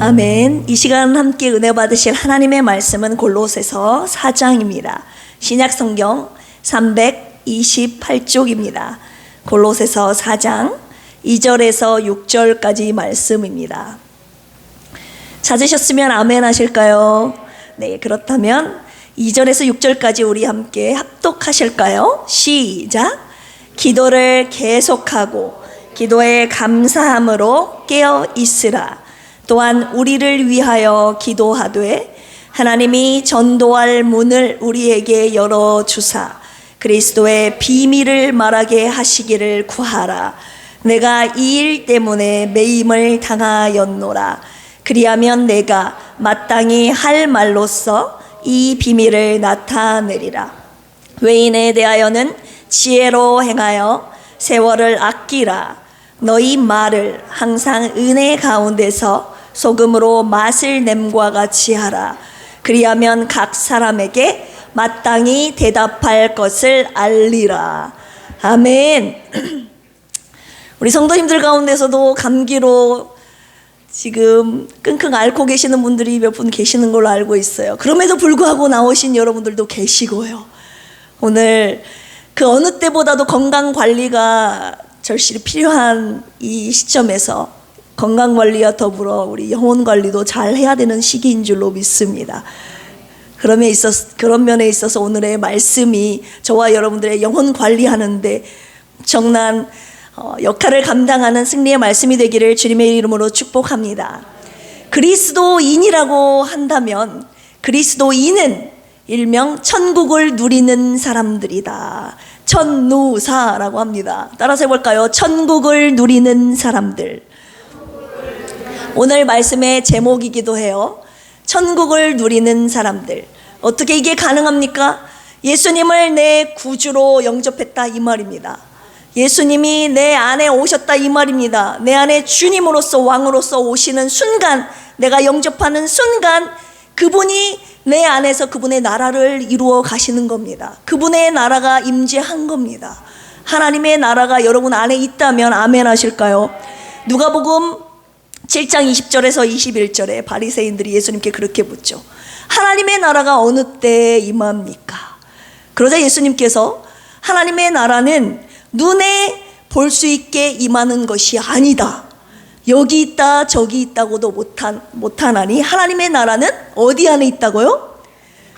아멘. 이 시간 함께 은혜 받으실 하나님의 말씀은 골로새서 4장입니다. 신약성경 328쪽입니다. 골로새서 4장 2절에서 6절까지 말씀입니다. 찾으셨으면 아멘 하실까요? 네, 그렇다면 2절에서 6절까지 우리 함께 합독하실까요? 시작! 기도를 계속하고 기도에 감사함으로 깨어 있으라. 또한 우리를 위하여 기도하되 하나님이 전도할 문을 우리에게 열어주사 그리스도의 비밀을 말하게 하시기를 구하라. 내가 이 일 때문에 매임을 당하였노라. 그리하면 내가 마땅히 할 말로써 이 비밀을 나타내리라. 외인에 대하여는 지혜로 행하여 세월을 아끼라. 너희 말을 항상 은혜 가운데서 소금으로 맛을 냄과 같이 하라. 그리하면 각 사람에게 마땅히 대답할 것을 알리라. 아멘. 우리 성도님들 가운데서도 감기로 지금 끙끙 앓고 계시는 분들이 몇 분 계시는 걸로 알고 있어요. 그럼에도 불구하고 나오신 여러분들도 계시고요. 오늘 그 어느 때보다도 건강 관리가 절실히 필요한 이 시점에서 건강관리와 더불어 우리 영혼관리도 잘 해야 되는 시기인 줄로 믿습니다. 그런 면에 있어서 오늘의 말씀이 저와 여러분들의 영혼 관리하는데 엄청난 역할을 감당하는 승리의 말씀이 되기를 주님의 이름으로 축복합니다. 그리스도인이라고 한다면 그리스도인은 일명 천국을 누리는 사람들이다. 천누사라고 합니다. 따라서 해볼까요? 천국을 누리는 사람들. 오늘 말씀의 제목이기도 해요. 천국을 누리는 사람들. 어떻게 이게 가능합니까? 예수님을 내 구주로 영접했다 이 말입니다. 예수님이 내 안에 오셨다 이 말입니다. 내 안에 주님으로서 왕으로서 오시는 순간, 내가 영접하는 순간 그분이 내 안에서 그분의 나라를 이루어 가시는 겁니다. 그분의 나라가 임재한 겁니다. 하나님의 나라가 여러분 안에 있다면 아멘 하실까요? 누가복음 7장 20절에서 21절에 바리새인들이 예수님께 그렇게 묻죠. 하나님의 나라가 어느 때에 임합니까? 그러자 예수님께서 하나님의 나라는 눈에 볼 수 있게 임하는 것이 아니다. 여기 있다 저기 있다고도 못하나니 하나님의 나라는 어디 안에 있다고요?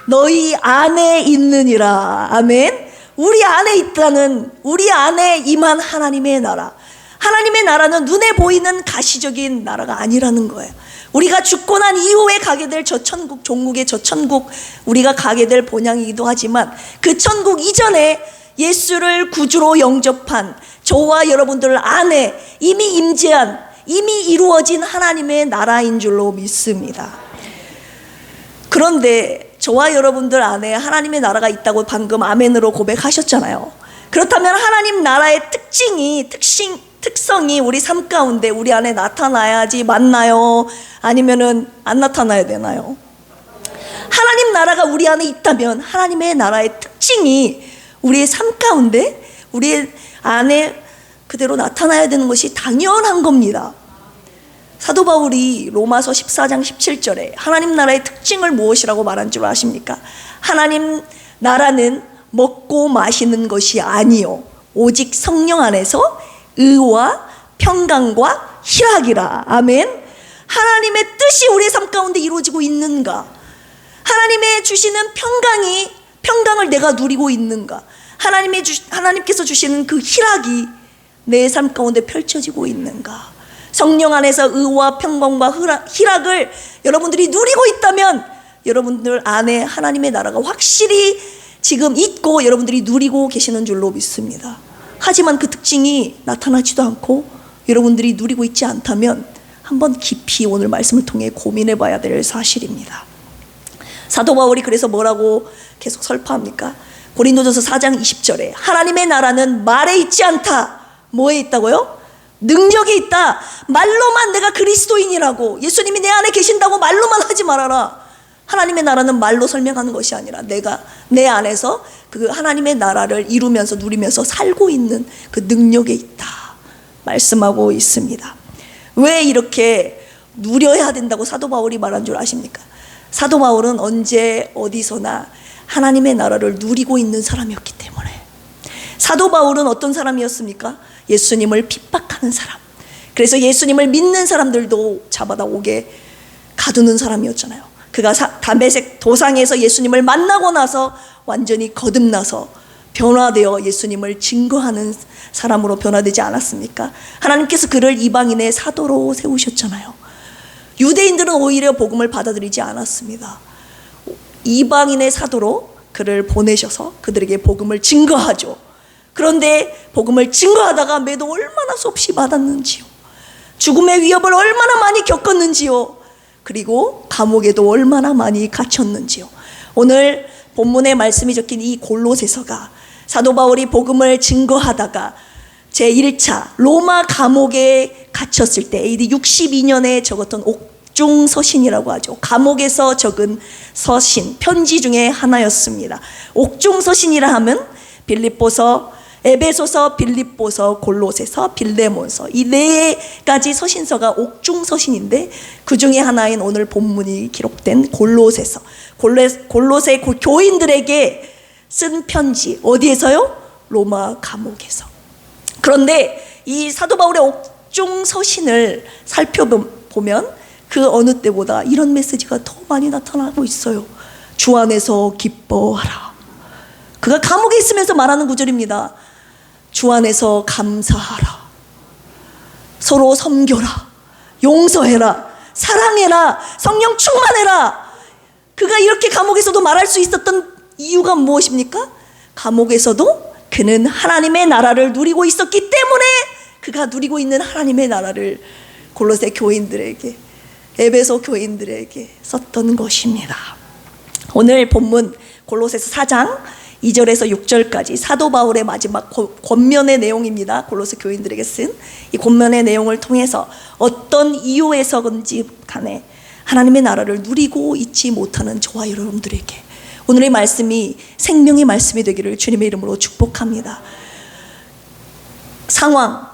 너희 안에 있느니라. 아멘. 우리 안에 있다는, 우리 안에 임한 하나님의 나라. 하나님의 나라는 눈에 보이는 가시적인 나라가 아니라는 거예요. 우리가 죽고 난 이후에 가게 될 저 천국, 종국의 저 천국, 우리가 가게 될 본향이기도 하지만 그 천국 이전에 예수를 구주로 영접한 저와 여러분들 안에 이미 임재한, 이미 이루어진 하나님의 나라인 줄로 믿습니다. 그런데 저와 여러분들 안에 하나님의 나라가 있다고 방금 아멘으로 고백하셨잖아요. 그렇다면 하나님 나라의 특성이 우리 삶 가운데 우리 안에 나타나야지 맞나요? 아니면은 안 나타나야 되나요? 하나님 나라가 우리 안에 있다면 하나님의 나라의 특징이 우리의 삶 가운데 우리 안에 그대로 나타나야 되는 것이 당연한 겁니다. 사도 바울이 로마서 14장 17절에 하나님 나라의 특징을 무엇이라고 말한 줄 아십니까? 하나님 나라는 먹고 마시는 것이 아니요 오직 성령 안에서 의와 평강과 희락이라. 아멘. 하나님의 뜻이 우리의 삶 가운데 이루어지고 있는가? 하나님의 주시는 평강을 내가 누리고 있는가? 하나님께서 주시는 그 희락이 내 삶 가운데 펼쳐지고 있는가? 성령 안에서 의와 평강과 희락을 여러분들이 누리고 있다면 여러분들 안에 하나님의 나라가 확실히 지금 있고 여러분들이 누리고 계시는 줄로 믿습니다. 하지만 그 특징이 나타나지도 않고 여러분들이 누리고 있지 않다면 한번 깊이 오늘 말씀을 통해 고민해 봐야 될 사실입니다. 사도 바울이 그래서 뭐라고 계속 설파합니까? 고린도전서 4장 20절에 하나님의 나라는 말에 있지 않다. 뭐에 있다고요? 능력이 있다. 말로만 내가 그리스도인이라고, 예수님이 내 안에 계신다고 말로만 하지 말아라. 하나님의 나라는 말로 설명하는 것이 아니라 내가 내 안에서 그 하나님의 나라를 이루면서 누리면서 살고 있는 그 능력에 있다 말씀하고 있습니다. 왜 이렇게 누려야 된다고 사도 바울이 말한 줄 아십니까? 사도 바울은 언제 어디서나 하나님의 나라를 누리고 있는 사람이었기 때문에. 사도 바울은 어떤 사람이었습니까? 예수님을 핍박하는 사람. 그래서 예수님을 믿는 사람들도 잡아다 옥에 가두는 사람이었잖아요. 그가 다메섹 도상에서 예수님을 만나고 나서 완전히 거듭나서 변화되어 예수님을 증거하는 사람으로 변화되지 않았습니까? 하나님께서 그를 이방인의 사도로 세우셨잖아요. 유대인들은 오히려 복음을 받아들이지 않았습니다. 이방인의 사도로 그를 보내셔서 그들에게 복음을 증거하죠. 그런데 복음을 증거하다가 매도 얼마나 수없이 받았는지요. 죽음의 위협을 얼마나 많이 겪었는지요. 그리고 감옥에도 얼마나 많이 갇혔는지요. 오늘 본문에 말씀이 적힌 이 골로새서가 사도 바울이 복음을 증거하다가 제1차 로마 감옥에 갇혔을 때 AD 62년에 적었던 옥중서신이라고 하죠. 감옥에서 적은 서신, 편지 중에 하나였습니다. 옥중서신이라 하면 빌립보서, 에베소서, 빌립보서, 골로새서, 빌레몬서, 이 네 가지 서신서가 옥중서신인데 그 중에 하나인 오늘 본문이 기록된 골로새서, 골로새 교인들에게 쓴 편지. 어디에서요? 로마 감옥에서. 그런데 이 사도 바울의 옥중서신을 살펴보면 그 어느 때보다 이런 메시지가 더 많이 나타나고 있어요. 주 안에서 기뻐하라. 그가 감옥에 있으면서 말하는 구절입니다. 주 안에서 감사하라. 서로 섬겨라. 용서해라. 사랑해라. 성령 충만해라. 그가 이렇게 감옥에서도 말할 수 있었던 이유가 무엇입니까? 감옥에서도 그는 하나님의 나라를 누리고 있었기 때문에 그가 누리고 있는 하나님의 나라를 골로새 교인들에게, 에베소 교인들에게 썼던 것입니다. 오늘 본문 골로새서 4장 2절에서 6절까지 사도 바울의 마지막 권면의 내용입니다. 골로새 교인들에게 쓴 이 권면의 내용을 통해서 어떤 이유에서든지 간에 하나님의 나라를 누리고 있지 못하는 저와 여러분들에게 오늘의 말씀이 생명의 말씀이 되기를 주님의 이름으로 축복합니다. 상황,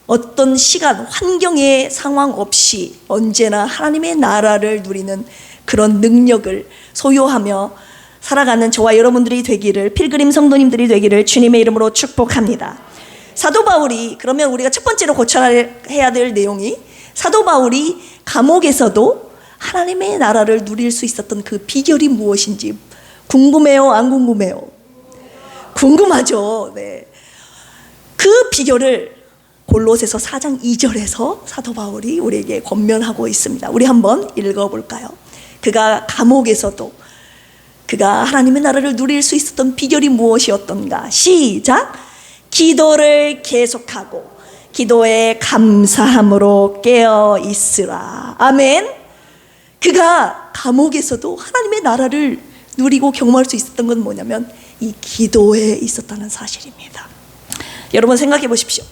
어떤 시간, 환경의 상황 없이 언제나 하나님의 나라를 누리는 그런 능력을 소유하며 살아가는 저와 여러분들이 되기를, 필그림 성도님들이 되기를 주님의 이름으로 축복합니다. 사도 바울이, 그러면 우리가 첫 번째로 고쳐야 될 내용이 사도 바울이 감옥에서도 하나님의 나라를 누릴 수 있었던 그 비결이 무엇인지 궁금해요? 안 궁금해요? 궁금하죠. 네. 그 비결을 골로새서 4장 2절에서 사도 바울이 우리에게 권면하고 있습니다. 우리 한번 읽어볼까요? 그가 감옥에서도 그가 하나님의 나라를 누릴 수 있었던 비결이 무엇이었던가? 시작! 기도를 계속하고 기도에 감사함으로 깨어 있으라. 아멘. 그가 감옥에서도 하나님의 나라를 누리고 경험할 수 있었던 건 뭐냐면 이 기도에 있었다는 사실입니다. 여러분 생각해 보십시오.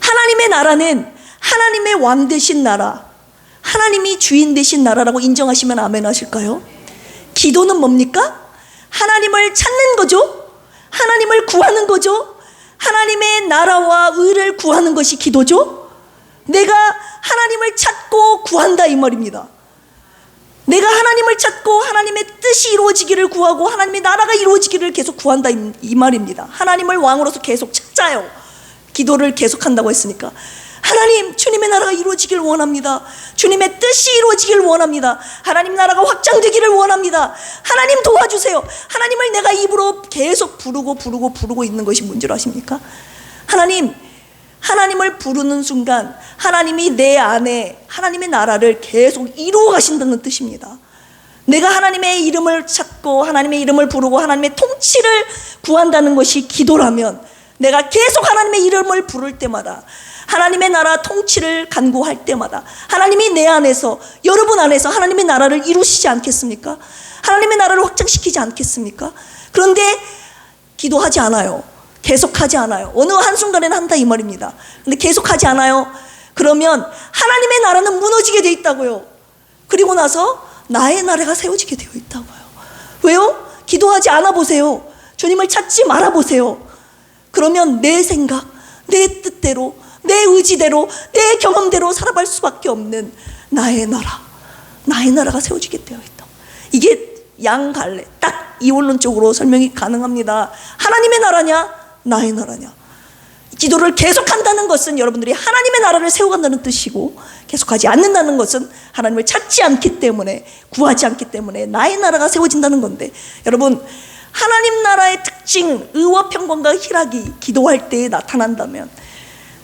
하나님의 나라는 하나님의 왕 되신 나라, 하나님이 주인 되신 나라라고 인정하시면 아멘 하실까요? 기도는 뭡니까? 하나님을 찾는 거죠. 하나님을 구하는 거죠. 하나님의 나라와 의를 구하는 것이 기도죠. 내가 하나님을 찾고 구한다 이 말입니다. 내가 하나님을 찾고 하나님의 뜻이 이루어지기를 구하고 하나님의 나라가 이루어지기를 계속 구한다 이 말입니다. 하나님을 왕으로서 계속 찾아요. 기도를 계속한다고 했으니까 하나님, 주님의 나라가 이루어지길 원합니다. 주님의 뜻이 이루어지길 원합니다. 하나님 나라가 확장되기를 원합니다. 하나님 도와주세요. 하나님을 내가 입으로 계속 부르고 있는 것이 뭔지 아십니까? 하나님을 부르는 순간 하나님이 내 안에 하나님의 나라를 계속 이루어 가신다는 뜻입니다. 내가 하나님의 이름을 찾고 하나님의 이름을 부르고 하나님의 통치를 구한다는 것이 기도라면 내가 계속 하나님의 이름을 부를 때마다 하나님의 나라 통치를 간구할 때마다 하나님이 내 안에서, 여러분 안에서 하나님의 나라를 이루시지 않겠습니까? 하나님의 나라를 확장시키지 않겠습니까? 그런데 기도하지 않아요. 계속하지 않아요. 어느 한순간에는 한다 이 말입니다. 근데 계속하지 않아요. 그러면 하나님의 나라는 무너지게 돼 있다고요. 그리고 나서 나의 나라가 세워지게 되어 있다고요. 왜요? 기도하지 않아 보세요. 주님을 찾지 말아 보세요. 그러면 내 생각, 내 뜻대로, 내 의지대로, 내 경험대로 살아갈 수밖에 없는 나의 나라가 세워지게 되어 있다. 이게 양갈래, 딱 이원론적으로 설명이 가능합니다. 하나님의 나라냐, 나의 나라냐. 기도를 계속한다는 것은 여러분들이 하나님의 나라를 세워간다는 뜻이고, 계속하지 않는다는 것은 하나님을 찾지 않기 때문에, 구하지 않기 때문에 나의 나라가 세워진다는 건데, 여러분, 하나님 나라의 특징은 의와 평강과 희락이 기도할 때에 나타난다면,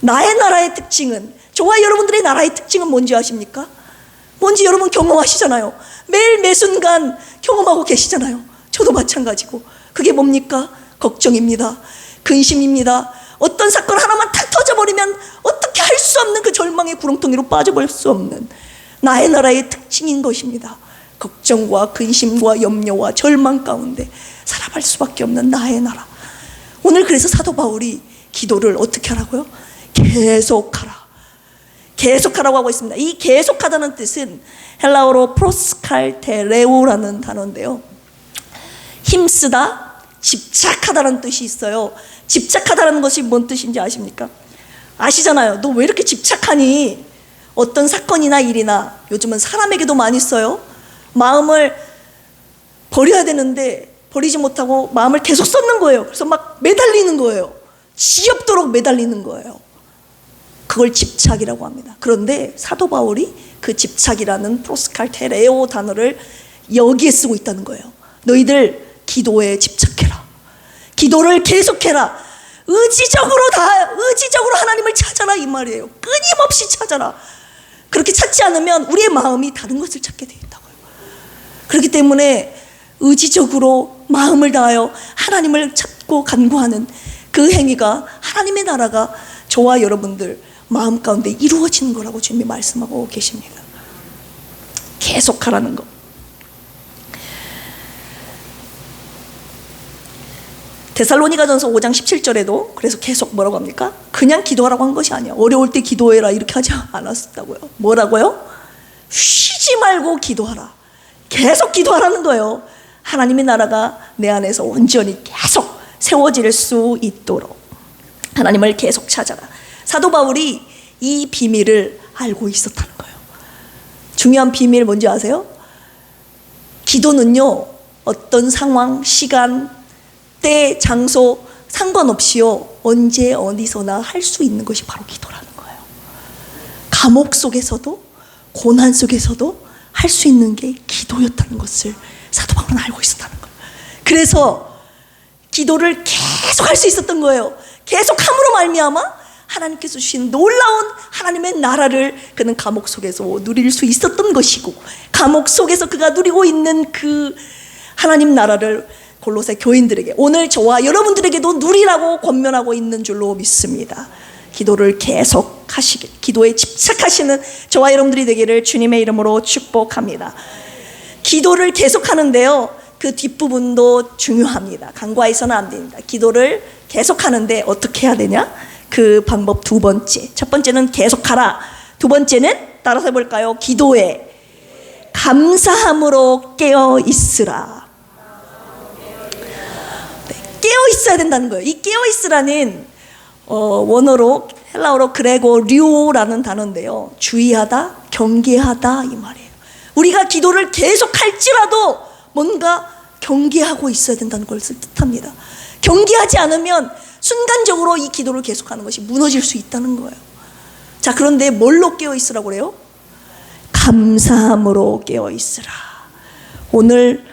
나의 나라의 특징은, 저와 여러분들의 나라의 특징은 뭔지 아십니까? 뭔지 여러분 경험하시잖아요. 매일 매순간 경험하고 계시잖아요. 저도 마찬가지고. 그게 뭡니까? 걱정입니다. 근심입니다. 어떤 사건 하나만 탁 터져버리면 어떻게 할 수 없는 그 절망의 구렁텅이로 빠져버릴 수 없는 나의 나라의 특징인 것입니다. 걱정과 근심과 염려와 절망 가운데 살아갈 수밖에 없는 나의 나라. 오늘 그래서 사도 바울이 기도를 어떻게 하라고요? 계속하라고 하고 있습니다. 이 계속하다는 뜻은 헬라어로 프로스칼테레오라는 단어인데요, 힘쓰다, 집착하다라는 뜻이 있어요. 집착하다라는 것이 뭔 뜻인지 아십니까? 아시잖아요. 너 왜 이렇게 집착하니? 어떤 사건이나 일이나, 요즘은 사람에게도 많이 써요. 마음을 버려야 되는데 버리지 못하고 마음을 계속 쏟는 거예요. 그래서 막 매달리는 거예요. 지겹도록 매달리는 거예요. 그걸 집착이라고 합니다. 그런데 사도 바울이 그 집착이라는 프로스칼테레오 단어를 여기에 쓰고 있다는 거예요. 너희들 기도에 집착해라. 기도를 계속해라. 의지적으로 하나님을 찾아라, 이 말이에요. 끊임없이 찾아라. 그렇게 찾지 않으면 우리의 마음이 다른 것을 찾게 되어 있다고요. 그렇기 때문에 의지적으로 마음을 다하여 하나님을 찾고 간구하는 그 행위가, 하나님의 나라가 저와 여러분들 마음 가운데 이루어지는 거라고 주님이 말씀하고 계십니다. 계속하라는 것. 데살로니가전서 5장 17절에도 그래서 계속 뭐라고 합니까? 그냥 기도하라고 한 것이 아니야. 어려울 때 기도해라 이렇게 하지 않았다고요. 뭐라고요? 쉬지 말고 기도하라. 계속 기도하라는 거예요. 하나님의 나라가 내 안에서 온전히 계속 세워질 수 있도록 하나님을 계속 찾아라. 사도 바울이 이 비밀을 알고 있었다는 거예요. 중요한 비밀 뭔지 아세요? 기도는요, 어떤 상황, 시간, 때, 장소 상관없이요, 언제 어디서나 할 수 있는 것이 바로 기도라는 거예요. 감옥 속에서도, 고난 속에서도 할 수 있는 게 기도였다는 것을 사도 바울은 알고 있었다는 거예요. 그래서 기도를 계속 할 수 있었던 거예요. 계속 함으로 말미암아 하나님께서 주신 놀라운 하나님의 나라를 그는 감옥 속에서 누릴 수 있었던 것이고, 감옥 속에서 그가 누리고 있는 그 하나님 나라를 골로새 교인들에게, 오늘 저와 여러분들에게도 누리라고 권면하고 있는 줄로 믿습니다. 기도를 계속 하시길, 기도에 집착하시는 저와 여러분들이 되기를 주님의 이름으로 축복합니다. 기도를 계속 하는데요, 그 뒷부분도 중요합니다. 간과해서는 안 됩니다. 기도를 계속 하는데 어떻게 해야 되냐? 그 방법 두 번째. 첫 번째는 계속하라. 두 번째는 따라서 해볼까요? 기도에 감사함으로 깨어 있으라. 깨어 있어야 된다는 거예요. 이 깨어 있으라는 원어로, 헬라어로 그레고리오라는 단어인데요, 주의하다, 경계하다 이 말이에요. 우리가 기도를 계속할지라도 뭔가 경계하고 있어야 된다는 것을 뜻합니다. 경계하지 않으면 순간적으로 이 기도를 계속하는 것이 무너질 수 있다는 거예요. 자, 그런데 뭘로 깨어 있으라고 그래요? 감사함으로 깨어 있으라. 오늘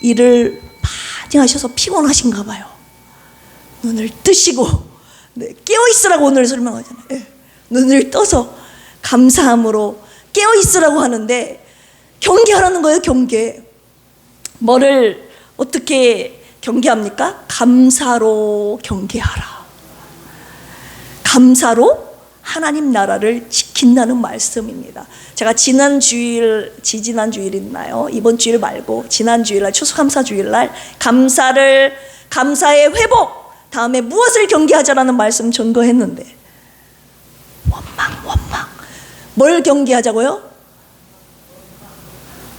일을 많이 하셔서 피곤하신가 봐요. 눈을 뜨시고, 네, 깨어 있으라고 오늘 설명하잖아요. 네, 눈을 떠서 감사함으로 깨어 있으라고 하는데, 경계하라는 거예요. 경계. 뭐를 어떻게 경계합니까? 감사로 경계하라. 감사로 하나님 나라를 지킨다는 말씀입니다. 제가 지난 주일, 지지난 주일 있나요? 이번 주일 말고 지난 주일날, 추수감사 주일날 감사의 회복, 다음에 무엇을 경계하자라는 말씀 전거했는데, 원망. 뭘 경계하자고요?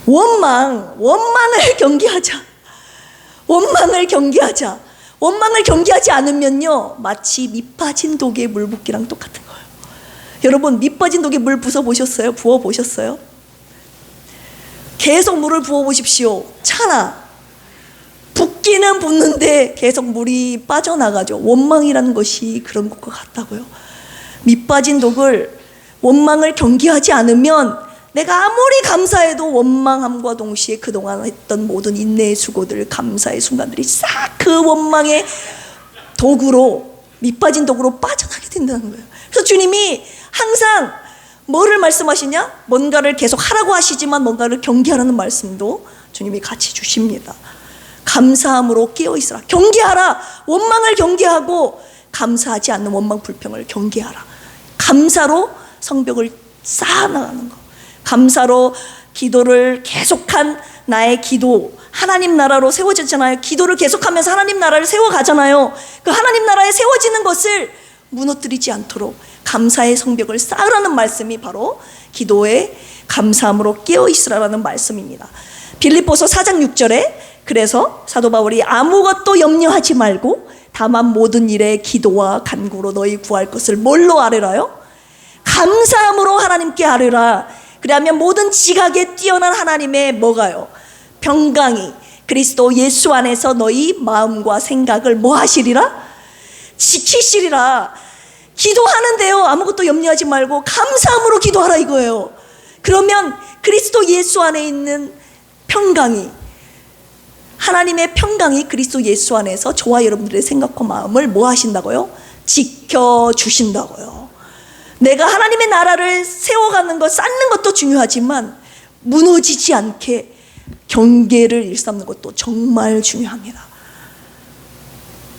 원망을 경계하자. 원망을 경계하자. 원망을 경계하지 않으면요, 마치 밑 빠진 독에 물 붓기랑 똑같은 거예요. 여러분, 밑 빠진 독에 물 부어보셨어요? 부어보셨어요? 계속 물을 부어보십시오. 차나 붓기는 붓는데 계속 물이 빠져나가죠. 원망이라는 것이 그런 것과 같다고요. 밑 빠진 독을, 원망을 경계하지 않으면 내가 아무리 감사해도 원망함과 동시에 그동안 했던 모든 인내의 수고들, 감사의 순간들이 싹 그 원망의 독으로, 밑 빠진 독으로 빠져나게 된다는 거예요. 그래서 주님이 항상 뭐를 말씀하시냐? 뭔가를 계속 하라고 하시지만 뭔가를 경계하라는 말씀도 주님이 같이 주십니다. 감사함으로 깨어있으라. 경계하라. 원망을 경계하고 감사하지 않는 원망 불평을 경계하라. 감사로 성벽을 쌓아나가는 거. 감사로 기도를 계속한 나의 기도, 하나님 나라로 세워졌잖아요. 기도를 계속하면서 하나님 나라를 세워가잖아요. 그 하나님 나라에 세워지는 것을 무너뜨리지 않도록 감사의 성벽을 쌓으라는 말씀이 바로 기도의 감사함으로 깨어있으라는 말씀입니다. 빌립보서 4장 6절에 그래서 사도 바울이 아무것도 염려하지 말고 다만 모든 일에 기도와 간구로 너희 구할 것을 뭘로 아뢰라요? 감사함으로 하나님께 아뢰라. 그러면 모든 지각에 뛰어난 하나님의 뭐가요? 평강이 그리스도 예수 안에서 너희 마음과 생각을 뭐 하시리라? 지키시리라. 기도하는데요, 아무것도 염려하지 말고 감사함으로 기도하라 이거예요. 그러면 그리스도 예수 안에 있는 평강이, 하나님의 평강이 그리스도 예수 안에서 저와 여러분들의 생각과 마음을 뭐 하신다고요? 지켜주신다고요. 내가 하나님의 나라를 세워가는 것, 쌓는 것도 중요하지만 무너지지 않게 경계를 일삼는 것도 정말 중요합니다.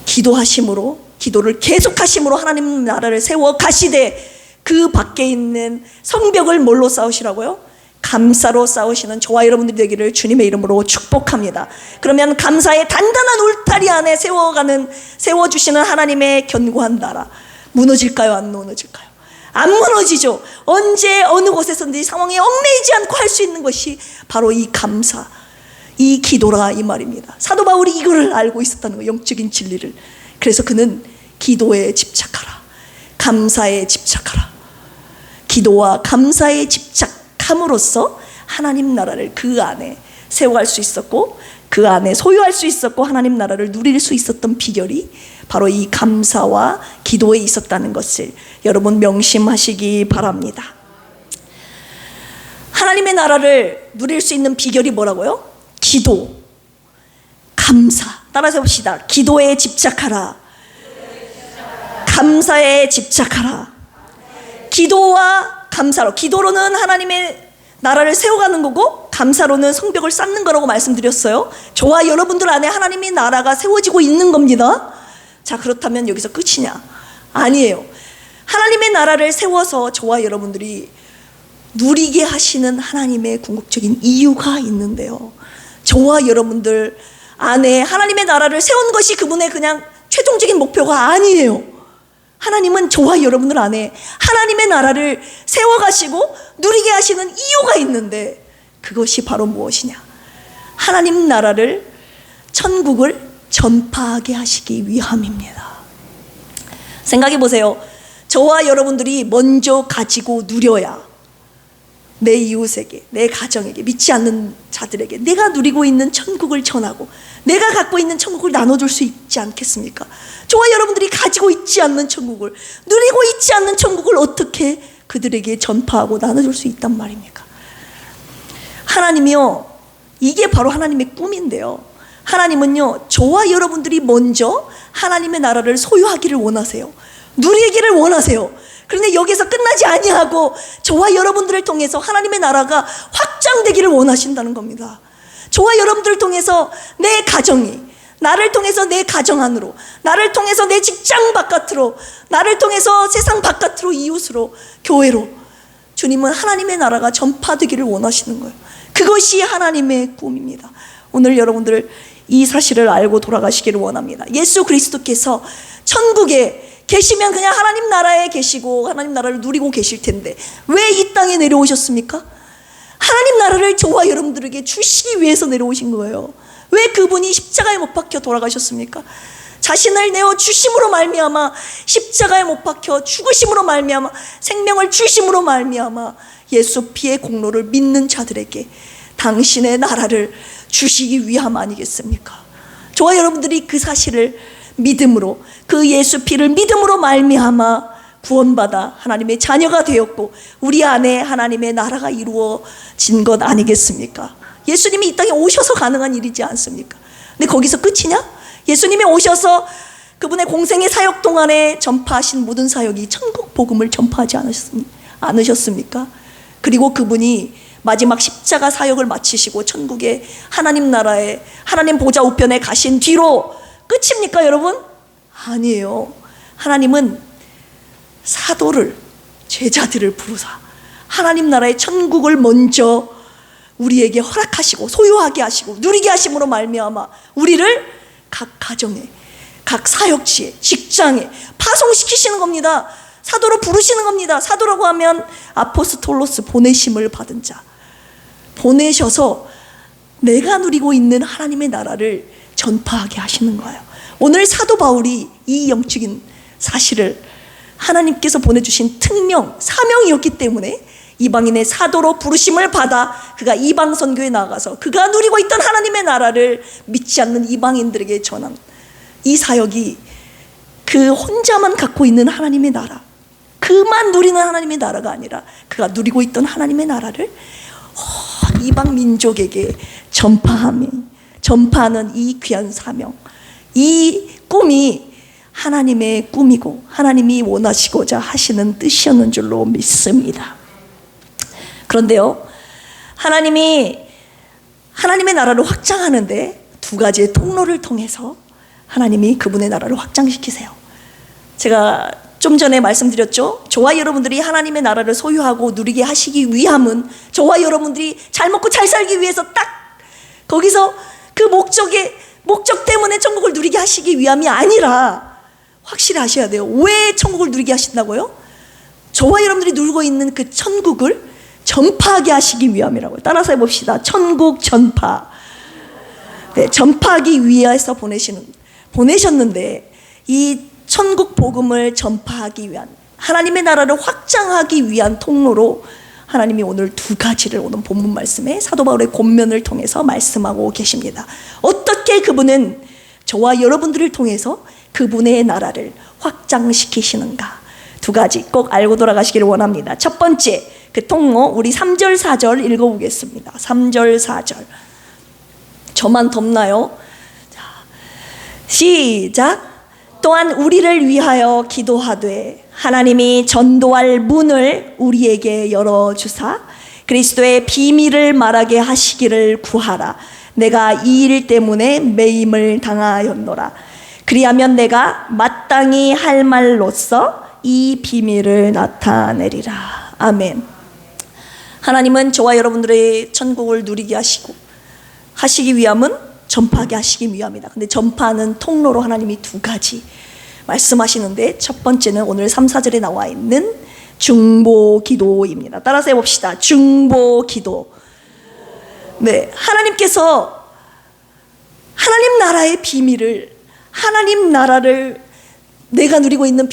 기도하심으로, 기도를 계속하심으로 하나님 나라를 세워 가시되 그 밖에 있는 성벽을 뭘로 쌓으시라고요? 감사로 싸우시는 저와 여러분들이 되기를 주님의 이름으로 축복합니다. 그러면 감사의 단단한 울타리 안에 세워주시는 하나님의 견고한 나라, 무너질까요? 안 무너질까요? 안 무너지죠. 언제 어느 곳에서든지 상황에 얽매이지 않고 할 수 있는 것이 바로 이 감사, 이 기도라 이 말입니다. 사도 바울이 이거를 알고 있었다는 거예요. 영적인 진리를. 그래서 그는 기도에 집착하라, 감사에 집착하라. 기도와 감사에 집착함으로써 하나님 나라를 그 안에 세워갈 수 있었고, 그 안에 소유할 수 있었고, 하나님 나라를 누릴 수 있었던 비결이 바로 이 감사와 기도에 있었다는 것을 여러분 명심하시기 바랍니다. 하나님의 나라를 누릴 수 있는 비결이 뭐라고요? 기도, 감사. 따라서 해봅시다. 기도에 집착하라, 감사에 집착하라. 기도와 감사로, 기도로는 하나님의 나라를 세워가는 거고 감사로는 성벽을 쌓는 거라고 말씀드렸어요. 저와 여러분들 안에 하나님의 나라가 세워지고 있는 겁니다. 자, 그렇다면 여기서 끝이냐? 아니에요. 하나님의 나라를 세워서 저와 여러분들이 누리게 하시는 하나님의 궁극적인 이유가 있는데요, 저와 여러분들 안에 하나님의 나라를 세운 것이 그분의 그냥 최종적인 목표가 아니에요. 하나님은 저와 여러분들 안에 하나님의 나라를 세워가시고 누리게 하시는 이유가 있는데, 그것이 바로 무엇이냐? 하나님 나라를, 천국을 전파하게 하시기 위함입니다. 생각해 보세요. 저와 여러분들이 먼저 가지고 누려야 내 이웃에게, 내 가정에게, 믿지 않는 자들에게 내가 누리고 있는 천국을 전하고 내가 갖고 있는 천국을 나눠줄 수 있지 않겠습니까? 저와 여러분들이 가지고 있지 않는 천국을, 누리고 있지 않는 천국을 어떻게 그들에게 전파하고 나눠줄 수 있단 말입니까? 하나님이요, 이게 바로 하나님의 꿈인데요, 하나님은요, 저와 여러분들이 먼저 하나님의 나라를 소유하기를 원하세요. 누리기를 원하세요. 그런데 여기서 끝나지 아니하고 저와 여러분들을 통해서 하나님의 나라가 확장되기를 원하신다는 겁니다. 저와 여러분들을 통해서 내 가정이, 나를 통해서 내 가정 안으로, 나를 통해서 내 직장 바깥으로, 나를 통해서 세상 바깥으로, 이웃으로, 교회로, 주님은 하나님의 나라가 전파되기를 원하시는 거예요. 그것이 하나님의 꿈입니다. 오늘 여러분들 이 사실을 알고 돌아가시기를 원합니다. 예수 그리스도께서 천국에 계시면 그냥 하나님 나라에 계시고 하나님 나라를 누리고 계실 텐데 왜 이 땅에 내려오셨습니까? 하나님 나라를 저와 여러분들에게 주시기 위해서 내려오신 거예요. 왜 그분이 십자가에 못 박혀 돌아가셨습니까? 자신을 내어 주심으로 말미암아, 십자가에 못 박혀 죽으심으로 말미암아, 생명을 주심으로 말미암아 예수 피의 공로를 믿는 자들에게 당신의 나라를 주시기 위함 아니겠습니까? 저와 여러분들이 그 사실을 믿음으로, 그 예수 피를 믿음으로 말미암아 구원받아 하나님의 자녀가 되었고 우리 안에 하나님의 나라가 이루어진 것 아니겠습니까? 예수님이 이 땅에 오셔서 가능한 일이지 않습니까? 근데 거기서 끝이냐? 예수님이 오셔서 그분의 공생의 사역 동안에 전파하신 모든 사역이 천국 복음을 전파하지 않으셨습니까? 그리고 그분이 마지막 십자가 사역을 마치시고 천국의 하나님 나라에 하나님 보좌 우편에 가신 뒤로 끝입니까, 여러분? 아니에요. 하나님은 사도를, 제자들을 부르사 하나님 나라의 천국을 먼저 우리에게 허락하시고 소유하게 하시고 누리게 하심으로 말미암아 우리를 각 가정에, 각 사역지에, 직장에 파송시키시는 겁니다. 사도로 부르시는 겁니다. 사도라고 하면 아포스톨로스, 보내심을 받은 자, 보내셔서 내가 누리고 있는 하나님의 나라를 전파하게 하시는 거예요. 오늘 사도 바울이 이 영적인 사실을 하나님께서 보내주신 특명, 사명이었기 때문에 이방인의 사도로 부르심을 받아 그가 이방 선교에 나가서 그가 누리고 있던 하나님의 나라를 믿지 않는 이방인들에게 전한 이 사역이 그 혼자만 갖고 있는 하나님의 나라, 그만 누리는 하나님의 나라가 아니라 그가 누리고 있던 하나님의 나라를 이방 민족에게 전파하는 이 귀한 사명, 이 꿈이 하나님의 꿈이고 하나님이 원하시고자 하시는 뜻이었는 줄로 믿습니다. 그런데요, 하나님이 하나님의 나라를 확장하는데 두 가지의 통로를 통해서 하나님이 그분의 나라를 확장시키세요. 제가 좀 전에 말씀드렸죠. 저와 여러분들이 하나님의 나라를 소유하고 누리게 하시기 위함은 저와 여러분들이 잘 먹고 잘 살기 위해서 딱 거기서 그 목적 때문에 천국을 누리게 하시기 위함이 아니라 확실히 아셔야 돼요. 왜 천국을 누리게 하신다고요? 저와 여러분들이 누리고 있는 그 천국을 전파하게 하시기 위함이라고요. 따라서 해봅시다. 천국 전파. 네, 전파하기 위해서 보내셨는데 이 천국 복음을 전파하기 위한, 하나님의 나라를 확장하기 위한 통로로 하나님이 오늘 두 가지를 오늘 본문 말씀에 사도 바울의 권면을 통해서 말씀하고 계십니다. 어떻게 그분은 저와 여러분들을 통해서 그분의 나라를 확장시키시는가, 두 가지 꼭 알고 돌아가시기를 원합니다. 첫 번째, 그 통로 우리 3절 4절 읽어보겠습니다. 3절 4절 저만 덥나요? 자, 시작. 또한 우리를 위하여 기도하되 하나님이 전도할 문을 우리에게 열어주사 그리스도의 비밀을 말하게 하시기를 구하라. 내가 이 일 때문에 매임을 당하였노라. 그리하면 내가 마땅히 할 말로써 이 비밀을 나타내리라. 아멘. 하나님은 저와 여러분들의 천국을 누리게 하시기 위함은 전파하게 하시기 위함이다. 근데 전파하는 통로로 하나님이 두 가지 말씀하시는데 첫 번째는 오늘 3, 4절에 나와 있는 중보기도입니다. 따라서 해봅시다. 중보기도. 네, 하나님께서 하나님 나라의 비밀을, 하나님 나라를, 내가 누리고 있는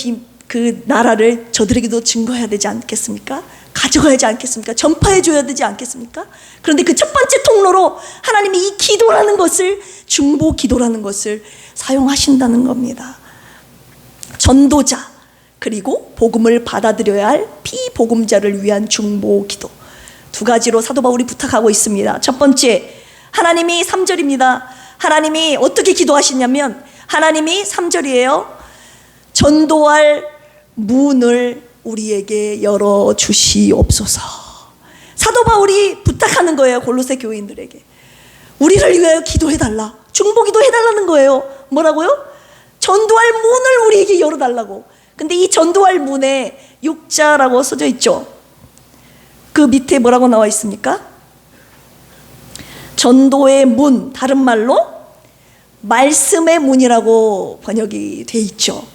그 나라를 저들에게도 증거해야 되지 않겠습니까? 가져가야지 않겠습니까? 전파해줘야 되지 않겠습니까? 그런데 그 첫 번째 통로로 하나님이 이 기도라는 것을, 중보 기도라는 것을 사용하신다는 겁니다. 전도자, 그리고 복음을 받아들여야 할 피복음자를 위한 중보 기도, 두 가지로 사도 바울이 부탁하고 있습니다. 첫 번째, 하나님이 3절입니다. 하나님이 어떻게 기도하시냐면 하나님이 3절이에요. 전도할 문을 우리에게 열어주시옵소서. 사도 바울이 부탁하는 거예요. 골로새 교인들에게 우리를 위하여 기도해달라, 중보기도 해달라는 거예요. 뭐라고요? 전도할 문을 우리에게 열어달라고. 근데 이 전도할 문에 육자라고 써져 있죠. 그 밑에 뭐라고 나와 있습니까? 전도의 문, 다른 말로 말씀의 문이라고 번역이 돼 있죠.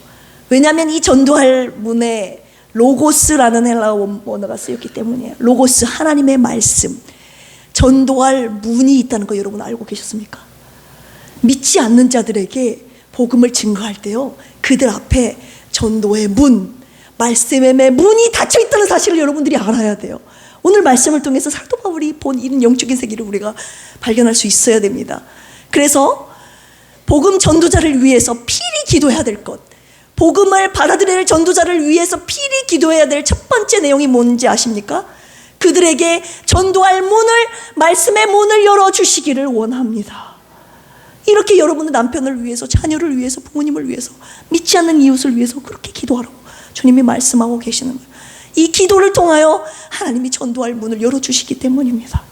왜냐하면 이 전도할 문에 로고스라는 헬라어 언어가 쓰였기 때문이에요. 로고스, 하나님의 말씀. 전도할 문이 있다는 거 여러분 알고 계셨습니까? 믿지 않는 자들에게 복음을 증거할 때요, 그들 앞에 전도의 문, 말씀의 문이 닫혀 있다는 사실을 여러분들이 알아야 돼요. 오늘 말씀을 통해서 사도 바울이 본 이런 영적인 세계를 우리가 발견할 수 있어야 됩니다. 그래서 복음 전도자를 위해서 필히 기도해야 될 것, 복음을 받아들일 전도자를 위해서 필히 기도해야 될 첫 번째 내용이 뭔지 아십니까? 그들에게 전도할 문을, 말씀의 문을 열어주시기를 원합니다. 이렇게 여러분의 남편을 위해서, 자녀를 위해서, 부모님을 위해서, 믿지 않는 이웃을 위해서 그렇게 기도하라고 주님이 말씀하고 계시는 거예요. 이 기도를 통하여 하나님이 전도할 문을 열어주시기 때문입니다.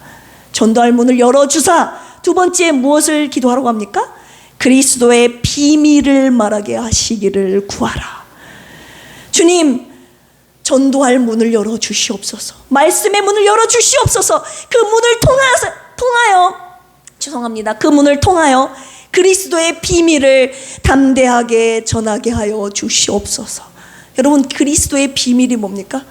전도할 문을 열어주사, 두 번째 무엇을 기도하라고 합니까? 그리스도의 비밀을 말하게 하시기를 구하라. 주님, 전도할 문을 열어주시옵소서. 말씀의 문을 열어주시옵소서. 그 문을 그 문을 통하여 그리스도의 비밀을 담대하게 전하게 하여 주시옵소서. 여러분, 그리스도의 비밀이 뭡니까?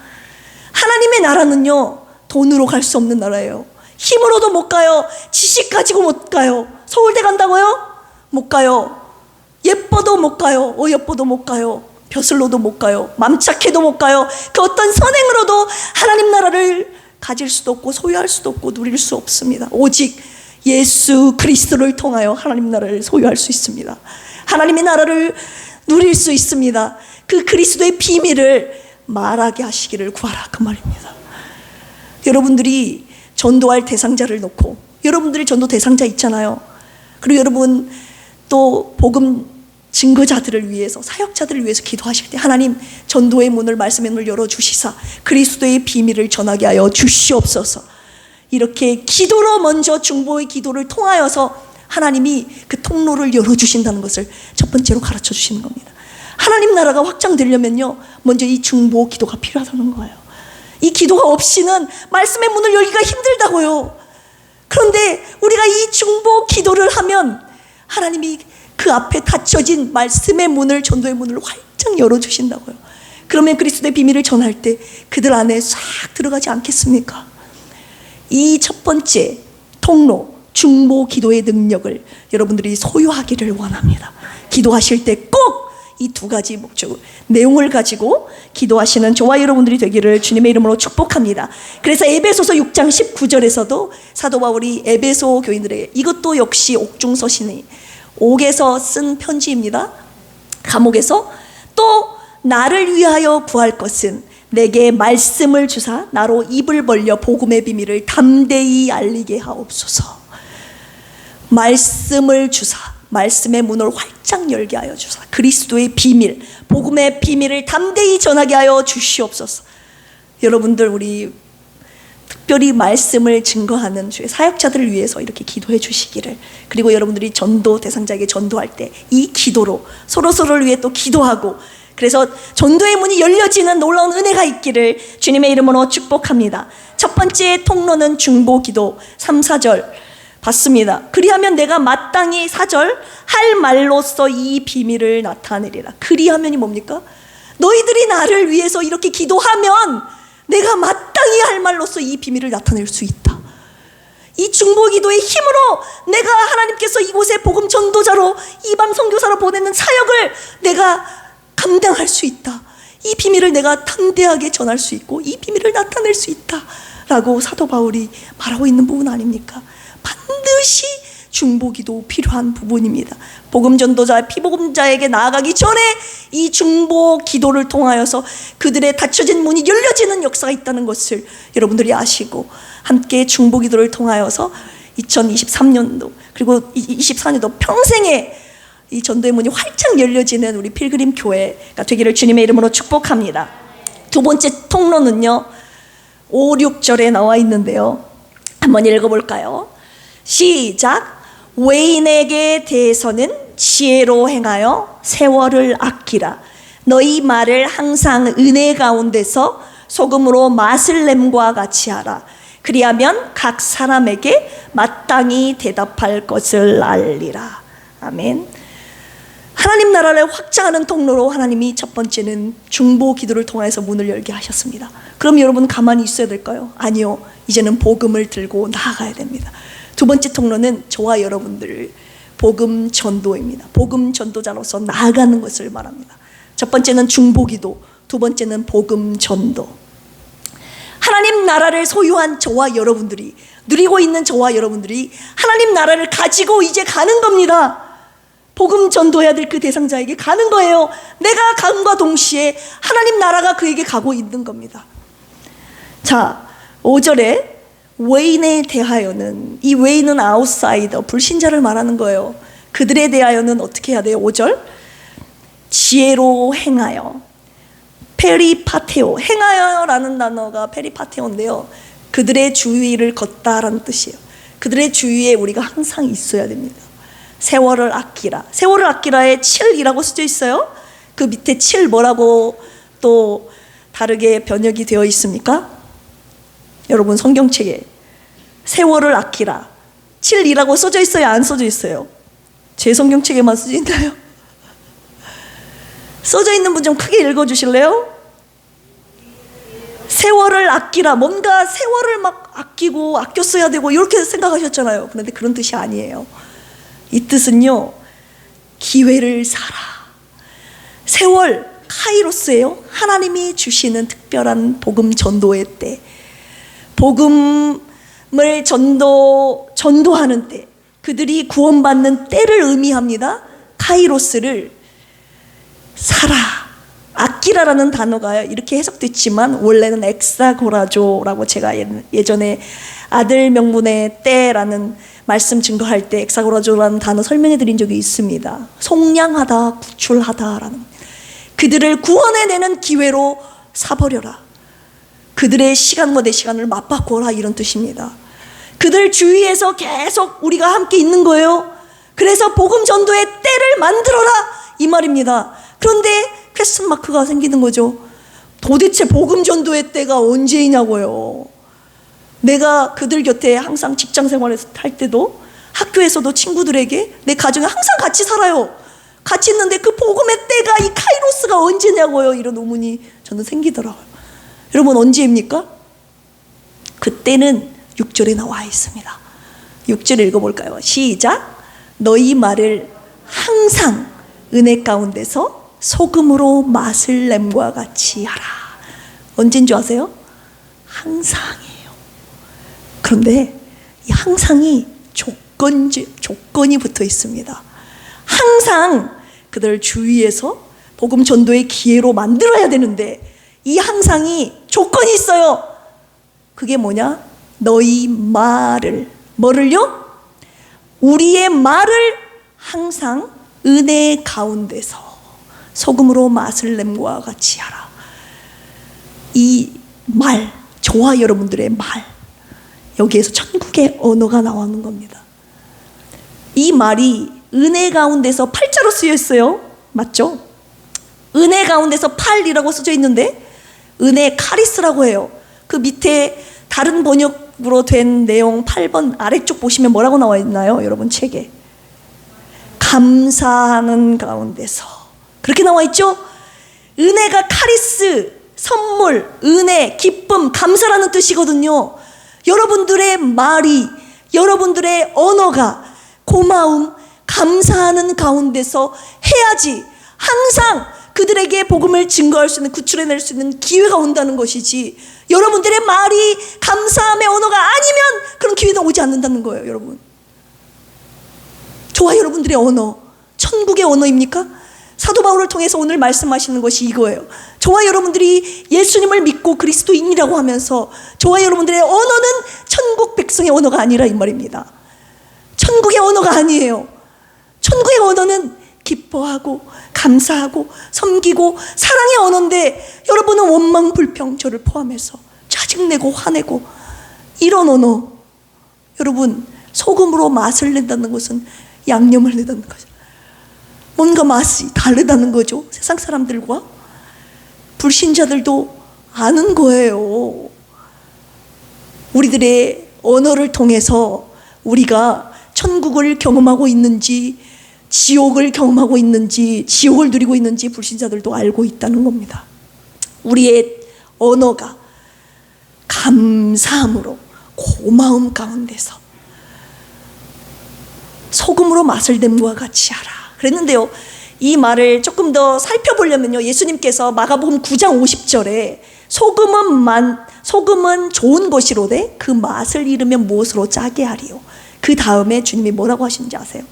하나님의 나라는요, 돈으로 갈 수 없는 나라예요. 힘으로도 못 가요. 지식 가지고 못 가요. 서울대 간다고요? 못 가요. 예뻐도 못 가요. 어여뻐도 못 가요. 벼슬로도 못 가요. 맘착해도 못 가요. 그 어떤 선행으로도 하나님 나라를 가질 수도 없고 소유할 수도 없고 누릴 수 없습니다. 오직 예수 그리스도를 통하여 하나님 나라를 소유할 수 있습니다. 하나님의 나라를 누릴 수 있습니다. 그 그리스도의 비밀을 말하게 하시기를 구하라, 그 말입니다. 여러분들이 전도할 대상자를 놓고, 여러분들이 전도 대상자 있잖아요. 그리고 여러분 또 복음 증거자들을 위해서, 사역자들을 위해서 기도하실 때 하나님 전도의 문을, 말씀의 문을 열어주시사 그리스도의 비밀을 전하게 하여 주시옵소서. 이렇게 기도로 먼저, 중보의 기도를 통하여서 하나님이 그 통로를 열어주신다는 것을 첫 번째로 가르쳐 주시는 겁니다. 하나님 나라가 확장되려면요, 먼저 이 중보 기도가 필요하다는 거예요. 이 기도가 없이는 말씀의 문을 열기가 힘들다고요. 그런데 우리가 이 중보 기도를 하면 하나님이 그 앞에 닫혀진 말씀의 문을, 전도의 문을 활짝 열어주신다고요. 그러면 그리스도의 비밀을 전할 때 그들 안에 싹 들어가지 않겠습니까? 이 첫 번째 통로, 중보 기도의 능력을 여러분들이 소유하기를 원합니다. 기도하실 때 꼭 이 두 가지 목적, 내용을 가지고 기도하시는 저와 여러분들이 되기를 주님의 이름으로 축복합니다. 그래서 에베소서 6장 19절에서도 사도 바울이 에베소 교인들에게, 이것도 역시 옥중서신이 옥에서 쓴 편지입니다. 감옥에서, 또 나를 위하여 구할 것은 내게 말씀을 주사 나로 입을 벌려 복음의 비밀을 담대히 알리게 하옵소서. 말씀을 주사, 말씀의 문을 활짝 열게 하여 주사 그리스도의 비밀, 복음의 비밀을 담대히 전하게 하여 주시옵소서. 여러분들, 우리 특별히 말씀을 증거하는 주의 사역자들을 위해서 이렇게 기도해 주시기를, 그리고 여러분들이 전도 대상자에게 전도할 때 이 기도로 서로서로를 위해 또 기도하고, 그래서 전도의 문이 열려지는 놀라운 은혜가 있기를 주님의 이름으로 축복합니다. 첫 번째 통로는 중보 기도 3, 4절 봤습니다. 그리하면 내가 마땅히 4절 할 말로써 이 비밀을 나타내리라. 그리하면이 뭡니까? 너희들이 나를 위해서 이렇게 기도하면 내가 마땅히 할 말로써 이 비밀을 나타낼 수 있다. 이 중보 기도의 힘으로 내가 하나님께서 이곳에 복음 전도자로, 이방 선교사로 보내는 사역을 내가 감당할 수 있다. 이 비밀을 내가 담대하게 전할 수 있고 이 비밀을 나타낼 수 있다 라고 사도 바울이 말하고 있는 부분 아닙니까? 반드시 중보기도 필요한 부분입니다. 복음 전도자, 피복음자에게 나아가기 전에 이 중보 기도를 통하여서 그들의 닫혀진 문이 열려지는 역사가 있다는 것을 여러분들이 아시고, 함께 중보 기도를 통하여서 2023년도 그리고 24년도 평생에 이 전도의 문이 활짝 열려지는 우리 필그림 교회가 되기를 주님의 이름으로 축복합니다. 두 번째 통로는요, 5, 6절에 나와 있는데요, 한번 읽어볼까요? 시작. 외인에게 대해서는 지혜로 행하여 세월을 아끼라. 너희 말을 항상 은혜 가운데서 소금으로 맛을 냄과 같이 하라. 그리하면 각 사람에게 마땅히 대답할 것을 알리라. 아멘. 하나님 나라를 확장하는 통로로 하나님이 첫 번째는 중보 기도를 통해서 문을 열게 하셨습니다. 그럼 여러분 가만히 있어야 될까요? 아니요. 이제는 복음을 들고 나아가야 됩니다. 두 번째 통로는 저와 여러분들 복음 전도입니다. 복음 전도자로서 나아가는 것을 말합니다. 첫 번째는 중보기도, 두 번째는 복음 전도. 하나님 나라를 소유한 저와 여러분들이, 누리고 있는 저와 여러분들이 하나님 나라를 가지고 이제 가는 겁니다. 복음 전도해야 될 그 대상자에게 가는 거예요. 내가 감과 동시에 하나님 나라가 그에게 가고 있는 겁니다. 자, 5절에 외인에 대하여는, 이 외인은 아웃사이더, 불신자를 말하는 거예요. 그들에 대하여는 어떻게 해야 돼요? 5절, 지혜로 행하여, 페리파테오, 행하여라는 단어가 페리파테오인데요, 그들의 주위를 걷다라는 뜻이에요. 그들의 주위에 우리가 항상 있어야 됩니다. 세월을 아끼라, 세월을 아끼라에 7이라고 써져 있어요. 그 밑에 7 뭐라고 또 다르게 번역이 되어 있습니까? 여러분 성경책에 세월을 아끼라 7이라고 써져 있어요? 안 써져 있어요? 제 성경책에만 써져 있나요? 써져 있는 분 좀 크게 읽어주실래요? 세월을 아끼라, 뭔가 세월을 막 아끼고 아껴 써야 되고 이렇게 생각하셨잖아요. 그런데 그런 뜻이 아니에요. 이 뜻은요, 기회를 살아. 세월, 카이로스예요. 하나님이 주시는 특별한 복음 전도의 때, 복음을 전도하는 때, 그들이 구원받는 때를 의미합니다. 카이로스를 살아, 아끼라라는 단어가 이렇게 해석됐지만 원래는 엑사고라조라고, 제가 예전에 아들 명분의 때라는 말씀 증거할 때 엑사고라조라는 단어 설명해 드린 적이 있습니다. 속량하다, 구출하다라는, 그들을 구원해내는 기회로 사버려라, 그들의 시간과 내 시간을 맞바꿔라, 이런 뜻입니다. 그들 주위에서 계속 우리가 함께 있는 거예요. 그래서 복음 전도의 때를 만들어라, 이 말입니다. 그런데 퀘스천 마크가 생기는 거죠. 도대체 복음 전도의 때가 언제이냐고요. 내가 그들 곁에 항상 직장 생활을 할 때도, 학교에서도 친구들에게, 내 가정에 항상 같이 살아요. 같이 있는데 그 복음의 때가, 이 카이로스가 언제냐고요. 이런 의문이 저는 생기더라고요. 여러분 언제입니까? 그때는 6절에 나와 있습니다. 6절 읽어볼까요? 시작. 너희 말을 항상 은혜 가운데서 소금으로 맛을 냄과 같이 하라. 언제인 줄 아세요? 항상이에요. 그런데 이 항상이 조건이 붙어 있습니다. 항상 그들 주위에서 복음 전도의 기회로 만들어야 되는데, 이 항상이 조건이 있어요. 그게 뭐냐? 너희 말을, 뭐를요? 우리의 말을 항상 은혜 가운데서 소금으로 맛을 냄과 같이 하라. 이 말, 저와 여러분들의 말, 여기에서 천국의 언어가 나오는 겁니다. 이 말이 은혜 가운데서 8자로 쓰여 있어요. 맞죠? 은혜 가운데서 8이라고 써져 있는데 은혜 카리스라고 해요. 그 밑에 다른 번역으로 된 내용 8번 아래쪽 보시면 뭐라고 나와 있나요? 여러분 책에 감사하는 가운데서, 그렇게 나와 있죠? 은혜가 카리스, 선물, 은혜, 기쁨, 감사라는 뜻이거든요. 여러분들의 말이, 여러분들의 언어가 고마움, 감사하는 가운데서 해야지 항상 그들에게 복음을 증거할 수 있는, 구출해낼 수 있는 기회가 온다는 것이지, 여러분들의 말이 감사함의 언어가 아니면 그런 기회는 오지 않는다는 거예요. 여러분, 저와 여러분들의 언어, 천국의 언어입니까? 사도 바울을 통해서 오늘 말씀하시는 것이 이거예요. 저와 여러분들이 예수님을 믿고 그리스도인이라고 하면서 저와 여러분들의 언어는 천국 백성의 언어가 아니라 이 말입니다. 천국의 언어가 아니에요. 천국의 언어는 기뻐하고 감사하고 섬기고 사랑의 언어인데, 여러분은 원망 불평, 저를 포함해서 짜증내고 화내고 이런 언어. 여러분, 소금으로 맛을 낸다는 것은 양념을 내다는 거죠. 뭔가 맛이 다르다는 거죠. 세상 사람들과 불신자들도 아는 거예요. 우리들의 언어를 통해서 우리가 천국을 경험하고 있는지, 지옥을 경험하고 있는지, 지옥을 누리고 있는지 불신자들도 알고 있다는 겁니다. 우리의 언어가 감사함으로, 고마움 가운데서 소금으로 맛을 냄과 같이 하라 그랬는데요, 이 말을 조금 더 살펴보려면요, 예수님께서 마가복음 9장 50절에 소금은 좋은 것이로되 그 맛을 잃으면 무엇으로 짜게 하리요. 그 다음에 주님이 뭐라고 하시는지 아세요?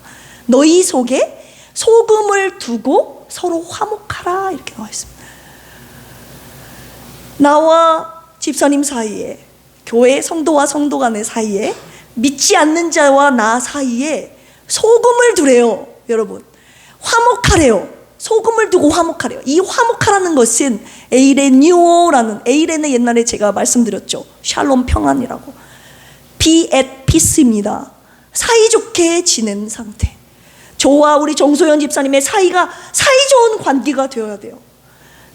너희 속에 소금을 두고 서로 화목하라 이렇게 나와 있습니다. 나와 집사님 사이에, 교회 성도와 성도 간의 사이에, 믿지 않는 자와 나 사이에 소금을 두래요. 여러분, 화목하래요. 소금을 두고 화목하래요. 이 화목하라는 것은 에이레니오라는, 에이레는 옛날에 제가 말씀드렸죠, 샬롬 평안이라고, be at peace입니다. 사이좋게 지낸 상태. 저와 우리 정소연 집사님의 사이가 사이좋은 관계가 되어야 돼요.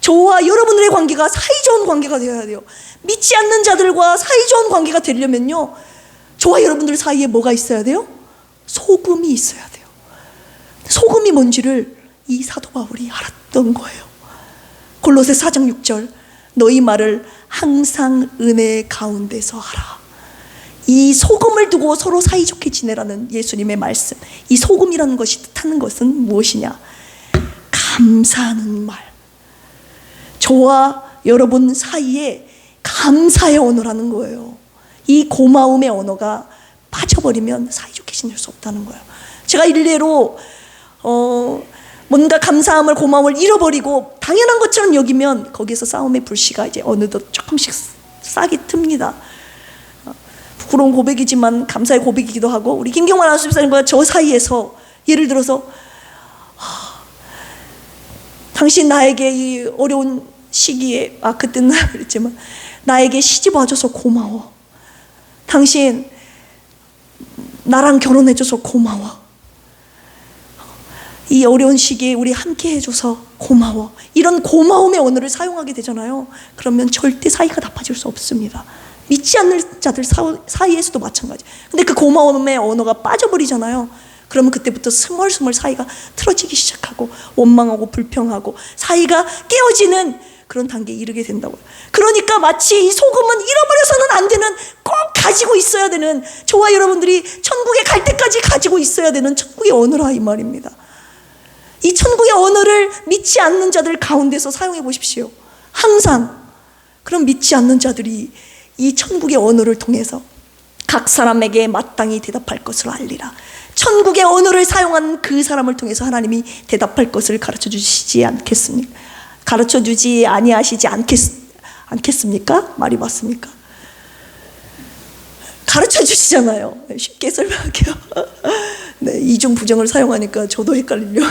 저와 여러분들의 관계가 사이좋은 관계가 되어야 돼요. 믿지 않는 자들과 사이좋은 관계가 되려면요, 저와 여러분들 사이에 뭐가 있어야 돼요? 소금이 있어야 돼요. 소금이 뭔지를 이 사도 바울이 알았던 거예요. 골로새 4장 6절, 너희 말을 항상 은혜 가운데서 하라. 이 소금을 두고 서로 사이좋게 지내라는 예수님의 말씀, 이 소금이라는 것이 뜻하는 것은 무엇이냐? 감사하는 말. 저와 여러분 사이에 감사의 언어라는 거예요. 이 고마움의 언어가 빠져버리면 사이좋게 지낼 수 없다는 거예요. 제가 일례로 뭔가 감사함을, 고마움을 잃어버리고 당연한 것처럼 여기면 거기서 싸움의 불씨가 이제 어느덧 조금씩 싹이 틉니다. 부끄러운 고백이지만 감사의 고백이기도 하고, 우리 김경만 아나운서님과 저 사이에서 예를 들어서 당신 나에게 이 어려운 시기에, 그때는 그랬지만 나에게 시집 와줘서 고마워. 당신 나랑 결혼해줘서 고마워. 이 어려운 시기에 우리 함께 해줘서 고마워. 이런 고마움의 언어를 사용하게 되잖아요. 그러면 절대 사이가 나빠질 수 없습니다. 믿지 않는 자들 사이에서도 마찬가지. 근데 그 고마움의 언어가 빠져버리잖아요. 그러면 그때부터 스멀스멀 사이가 틀어지기 시작하고, 원망하고 불평하고 사이가 깨어지는 그런 단계에 이르게 된다고요. 그러니까 마치 이 소금은 잃어버려서는 안 되는, 꼭 가지고 있어야 되는, 저와 여러분들이 천국에 갈 때까지 가지고 있어야 되는 천국의 언어라 이 말입니다. 이 천국의 언어를 믿지 않는 자들 가운데서 사용해 보십시오. 항상. 그럼 믿지 않는 자들이 이 천국의 언어를 통해서 각 사람에게 마땅히 대답할 것을 알리라. 천국의 언어를 사용한 그 사람을 통해서 하나님이 대답할 것을 가르쳐 주시지 않겠습니까? 가르쳐 주지 아니하시지 않겠습니까? 말이 맞습니까? 가르쳐 주시잖아요. 쉽게 설명할게요. 네, 이중 부정을 사용하니까 저도 헷갈리려.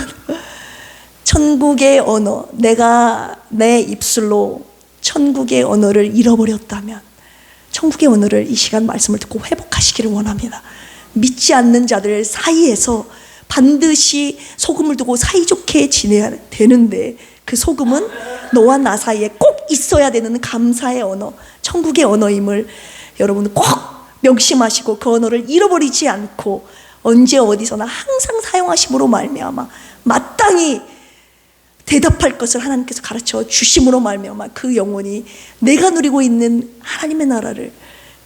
천국의 언어, 내가 내 입술로 천국의 언어를 잃어버렸다면 천국의 언어를 이 시간 말씀을 듣고 회복하시기를 원합니다. 믿지 않는 자들 사이에서 반드시 소금을 두고 사이좋게 지내야 되는데, 그 소금은 너와 나 사이에 꼭 있어야 되는 감사의 언어, 천국의 언어임을 여러분 꼭 명심하시고, 그 언어를 잃어버리지 않고 언제 어디서나 항상 사용하심으로 말미암아 마땅히 대답할 것을 하나님께서 가르쳐 주심으로 말미암아 그 영혼이 내가 누리고 있는 하나님의 나라를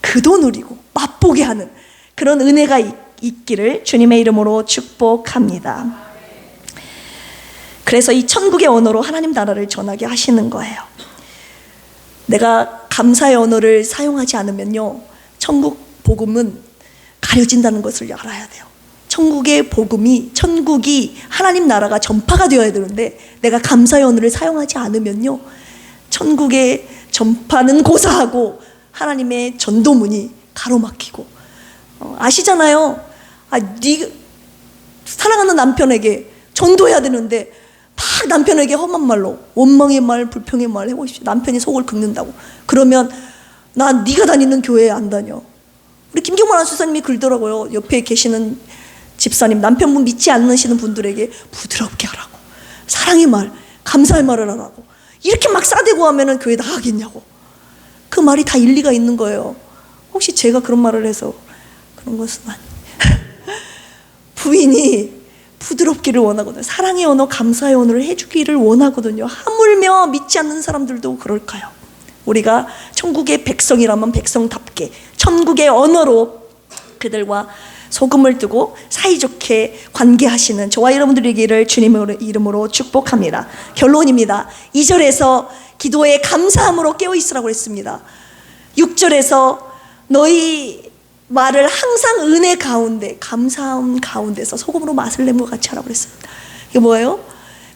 그도 누리고 맛보게 하는 그런 은혜가 있기를 주님의 이름으로 축복합니다. 그래서 이 천국의 언어로 하나님 나라를 전하게 하시는 거예요. 내가 감사의 언어를 사용하지 않으면요, 천국 복음은 가려진다는 것을 알아야 돼요. 천국의 복음이, 천국이 하나님 나라가 전파가 되어야 되는데 내가 감사의 언어를 사용하지 않으면요, 천국의 전파는 고사하고 하나님의 전도문이 가로막히고, 아시잖아요. 네 사랑하는 남편에게 전도해야 되는데 막 남편에게 험한 말로 원망의 말, 불평의 말 해보십시오. 남편이 속을 긁는다고. 그러면 나 네가 다니는 교회에 안 다녀. 우리 김경만 안수사님이 글더라고요. 옆에 계시는 집사님, 남편분 믿지 않으시는 분들에게 부드럽게 하라고, 사랑의 말, 감사의 말을 하라고. 이렇게 막 싸대고 하면은 교회 나가겠냐고. 그 말이 다 일리가 있는 거예요. 혹시 제가 그런 말을 해서 그런 것은 부인이 부드럽기를 원하거든요. 사랑의 언어, 감사의 언어를 해주기를 원하거든요. 하물며 믿지 않는 사람들도 그럴까요? 우리가 천국의 백성이라면 백성답게 천국의 언어로 그들과 소금을 두고 사이좋게 관계하시는 저와 여러분들이 되기를 주님의 이름으로 축복합니다. 결론입니다. 2절에서 기도에 감사함으로 깨어있으라고 했습니다. 6절에서 너희 말을 항상 은혜 가운데, 감사함 가운데서 소금으로 맛을 낸 것 같이 하라고 그랬습니다. 이게 뭐예요?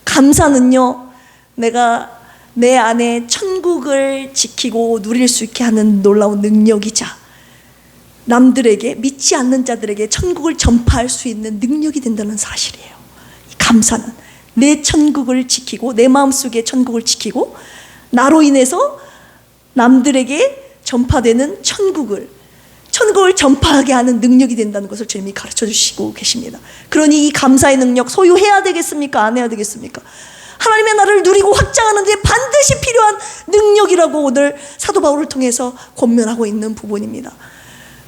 감사는요, 내가 내 안에 천국을 지키고 누릴 수 있게 하는 놀라운 능력이자 남들에게, 믿지 않는 자들에게 천국을 전파할 수 있는 능력이 된다는 사실이에요. 이 감사는 내 천국을 지키고, 내 마음속에 천국을 지키고, 나로 인해서 남들에게 전파되는 천국을 전파하게 하는 능력이 된다는 것을 주님이 가르쳐 주시고 계십니다. 그러니 이 감사의 능력 소유해야 되겠습니까? 안 해야 되겠습니까? 하나님의 나라를 누리고 확장하는 데 반드시 필요한 능력이라고 오늘 사도 바울을 통해서 권면하고 있는 부분입니다.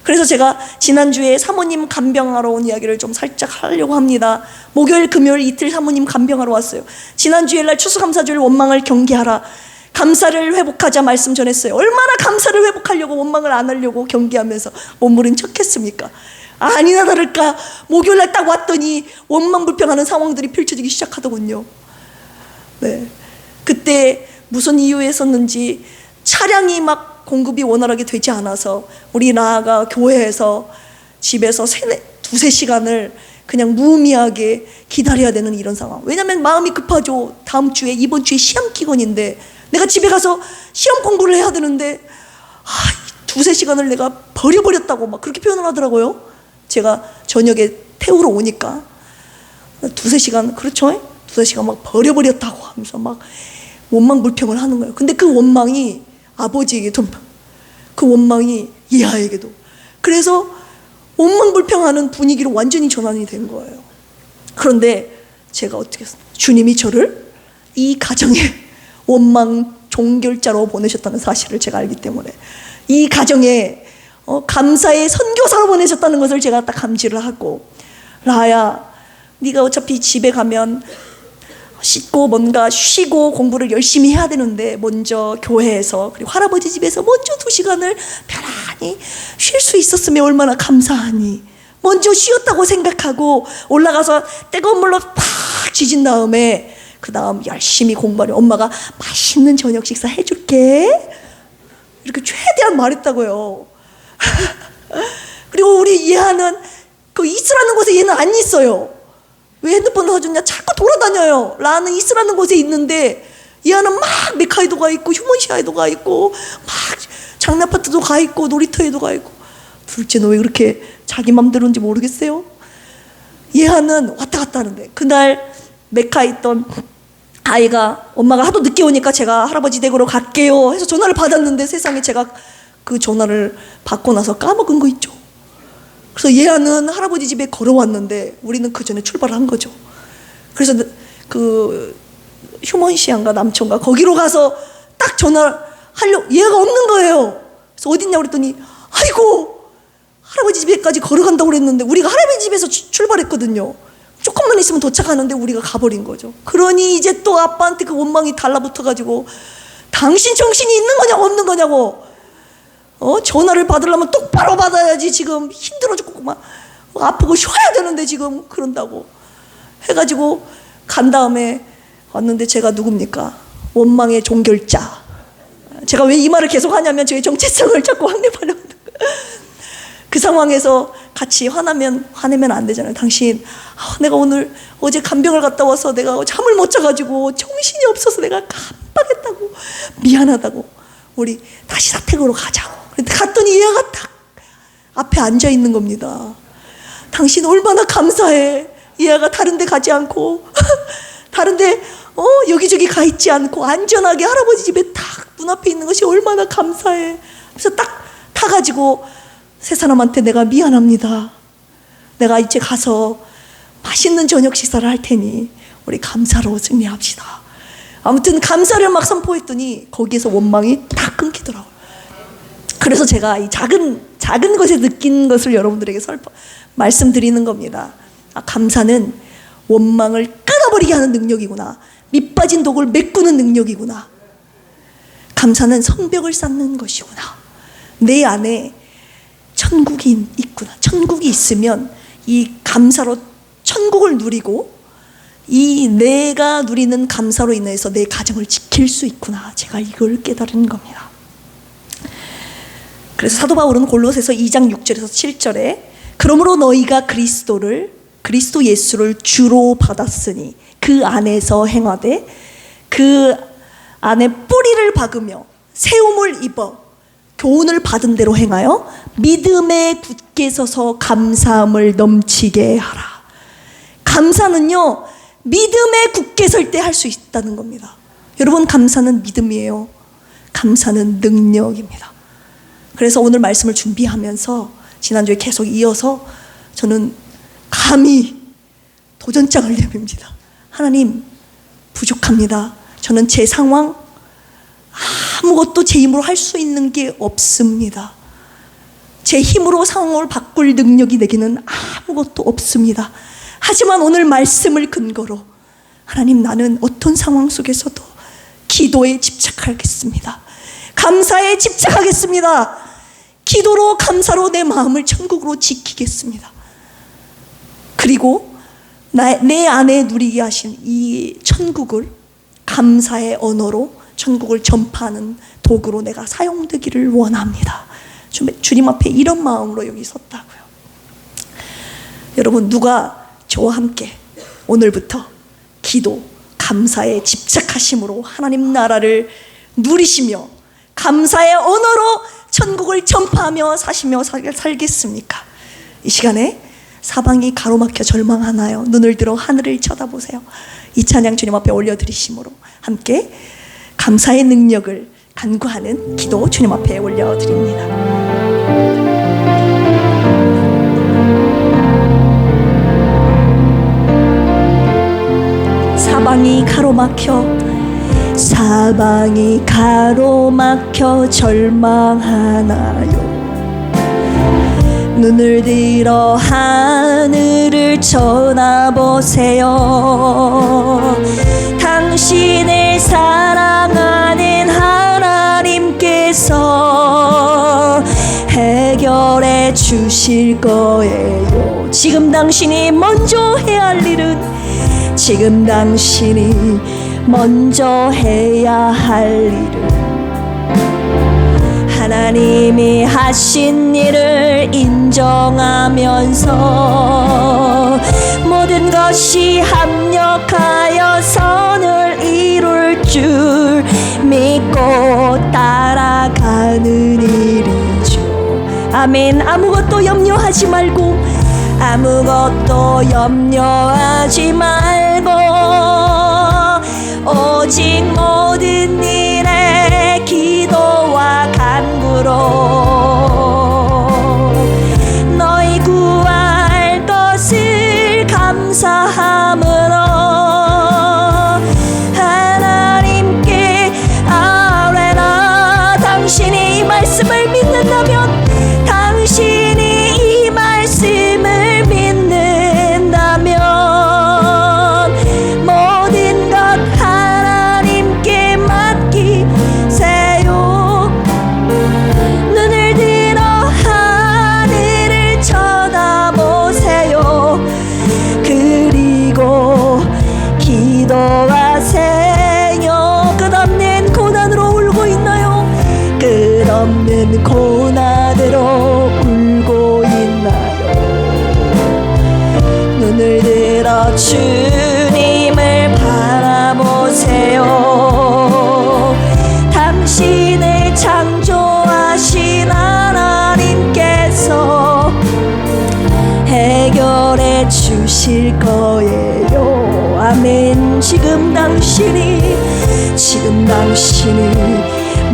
그래서 제가 지난주에 사모님 간병하러 온 이야기를 좀 살짝 하려고 합니다. 목요일, 금요일 이틀 사모님 간병하러 왔어요. 지난주일 날 추수감사주일 원망을 경계하라, 감사를 회복하자 말씀 전했어요. 얼마나 감사를 회복하려고 원망을 안 하려고 경계하면서 몸부림 쳤겠습니까? 아니나 다를까 목요일날 딱 왔더니 원망 불평하는 상황들이 펼쳐지기 시작하더군요. 네, 그때 무슨 이유였었는지 차량이 막 공급이 원활하게 되지 않아서 우리 나아가 교회에서 집에서 두세 시간을 그냥 무의미하게 기다려야 되는 이런 상황. 왜냐면 마음이 급하죠. 다음 주에, 이번 주에 시험 기간인데 내가 집에 가서 시험 공부를 해야 되는데 두세 시간을 내가 버려버렸다고 막 그렇게 표현을 하더라고요. 제가 저녁에 태우러 오니까 두세 시간, 그렇죠? 두세 시간 막 버려버렸다고 하면서 막 원망 불평을 하는 거예요. 근데 그 원망이 아버지에게도, 그 원망이 이하에게도, 그래서 원망 불평하는 분위기로 완전히 전환이 된 거예요. 그런데 제가 어떻게 했어요? 주님이 저를 이 가정에 원망 종결자로 보내셨다는 사실을 제가 알기 때문에 이 가정에 감사의 선교사로 보내셨다는 것을 제가 딱 감지를 하고, 라야, 네가 어차피 집에 가면 씻고 뭔가 쉬고 공부를 열심히 해야 되는데 먼저 교회에서, 그리고 할아버지 집에서 먼저 2시간을 편안히 쉴 수 있었으면 얼마나 감사하니. 먼저 쉬었다고 생각하고 올라가서 뜨거운 물로 팍 쥐진 다음에 그 다음 열심히 공부하려, 엄마가 맛있는 저녁 식사 해줄게, 이렇게 최대한 말했다고요. 그리고 우리 예하는 그 있으라는 곳에 얘는 안 있어요. 왜 핸드폰 사줬냐? 자꾸 돌아다녀요. 라는 있으라는 곳에 있는데 얘는 막 메카에도 가 있고 휴먼시아에도 가 있고 막 장난아파트도 가 있고 놀이터에도 가 있고. 둘째, 너 왜 그렇게 자기 맘대로인지 모르겠어요? 얘는 왔다 갔다 하는데, 그날 메카에 있던 아이가 엄마가 하도 늦게 오니까 제가 할아버지 댁으로 갈게요 해서 전화를 받았는데, 세상에 제가 그 전화를 받고 나서 까먹은 거 있죠. 그래서 얘는 할아버지 집에 걸어왔는데 우리는 그 전에 출발을 한 거죠. 그래서 그 휴먼시안가 남촌가 거기로 가서 딱 전화를 하려고, 얘가 없는 거예요. 그래서 어딨냐고 그랬더니 아이고 할아버지 집에까지 걸어간다고 그랬는데, 우리가 할아버지 집에서 출발했거든요. 조금만 있으면 도착하는데 우리가 가버린 거죠. 그러니 이제 또 아빠한테 그 원망이 달라붙어가지고, 당신 정신이 있는 거냐고 없는 거냐고, 전화를 받으려면 똑바로 받아야지, 지금 힘들어 죽고 막 아프고 쉬어야 되는데 지금 그런다고 해가지고 간 다음에 왔는데, 제가 누굽니까? 원망의 종결자. 제가 왜 이 말을 계속 하냐면 저의 정체성을 자꾸 확립하려고 하는 거예요. 그 상황에서 같이 화내면 안 되잖아요. 당신, 내가 어제 간병을 갔다 와서 내가 잠을 못 자가지고 정신이 없어서 내가 깜빡했다고, 미안하다고, 우리 다시 사택으로 가자고. 갔더니 얘가 딱 앞에 앉아 있는 겁니다. 당신 얼마나 감사해. 얘가 다른 데 가지 않고 다른 데 여기저기 가 있지 않고 안전하게 할아버지 집에 딱 문 앞에 있는 것이 얼마나 감사해. 그래서 딱 타가지고 세 사람한테 내가 미안합니다. 내가 이제 가서 맛있는 저녁 식사를 할 테니 우리 감사로 승리합시다. 아무튼 감사를 막 선포했더니 거기에서 원망이 딱 끊기더라고요. 그래서 제가 이 작은 것에 느낀 것을 여러분들에게 말씀드리는 겁니다. 감사는 원망을 끊어버리게 하는 능력이구나. 밑빠진 독을 메꾸는 능력이구나. 감사는 성벽을 쌓는 것이구나. 내 안에 천국이 있구나. 있구나. 천국이 있으면 이 감사로 천국을 누리고 이 내가 누리는 감사로 인해서 내 가정을 지킬 수 있구나. 제가 이걸 깨달은 겁니다. 그래서 사도 바울은 골로새서 2장 6절에서 7절에 그러므로 너희가 그리스도 예수를 주로 받았으니 그 안에서 행하되 그 안에 뿌리를 박으며 세움을 입어 교훈을 받은 대로 행하여 믿음에 굳게 서서 감사함을 넘치게 하라. 감사는요, 믿음에 굳게 설 때 할 수 있다는 겁니다. 여러분, 감사는 믿음이에요. 감사는 능력입니다. 그래서 오늘 말씀을 준비하면서 지난주에 계속 이어서 저는 감히 도전장을 내밉니다. 하나님, 부족합니다. 저는 제 상황 아무것도 제 힘으로 할 수 있는 게 없습니다. 제 힘으로 상황을 바꿀 능력이 내게는 아무것도 없습니다. 하지만 오늘 말씀을 근거로 하나님, 나는 어떤 상황 속에서도 기도에 집착하겠습니다. 감사에 집착하겠습니다. 기도로 감사로 내 마음을 천국으로 지키겠습니다. 그리고 내 안에 누리게 하신 이 천국을 감사의 언어로 천국을 전파하는 도구로 내가 사용되기를 원합니다. 주님 앞에 이런 마음으로 여기 섰다고요. 여러분, 누가 저와 함께 오늘부터 기도, 감사에 집착하심으로 하나님 나라를 누리시며 감사의 언어로 천국을 전파하며 사시며 살겠습니까? 이 시간에 사방이 가로막혀 절망하나요? 눈을 들어 하늘을 쳐다보세요. 이 찬양 주님 앞에 올려드리심으로 함께 감사의 능력을 간구하는 기도 주님 앞에 올려드립니다. 사방이 가로막혀 절망하나요? 눈을 들어 하늘을 쳐다보세요. 당신을 사랑하는 하나님께서 해결해 주실 거예요. 지금 당신이 먼저 해야 할 일은, 지금 당신이 먼저 해야 할 일은 하나님이 하신 일을 인정하면서 모든 것이 합력하여 선을 이룰 줄 믿고 따라가는 일이죠. 아멘. 아무것도 염려하지 말고, 아무것도 염려하지 말고, 오직 모든 일에 기도와 간구로 너희 구할 것을 감사함으로 하나님께 아뢰라. 당신이 이 말씀을 믿는다면, 당신이 이 말씀을 믿는다면 모든 것 하나님께 맡기세요. 눈을 들어 하늘을 쳐다보세요. 그리고 기도하세요. 끝없는 고난으로 울고 있나요? 끝없는 고난으로 울고 있나요? 눈을 들어 주님을 바라보세요. 당신을 창조하신 하나님께서 해결해 주실 거예요. 아멘. 지금 당신이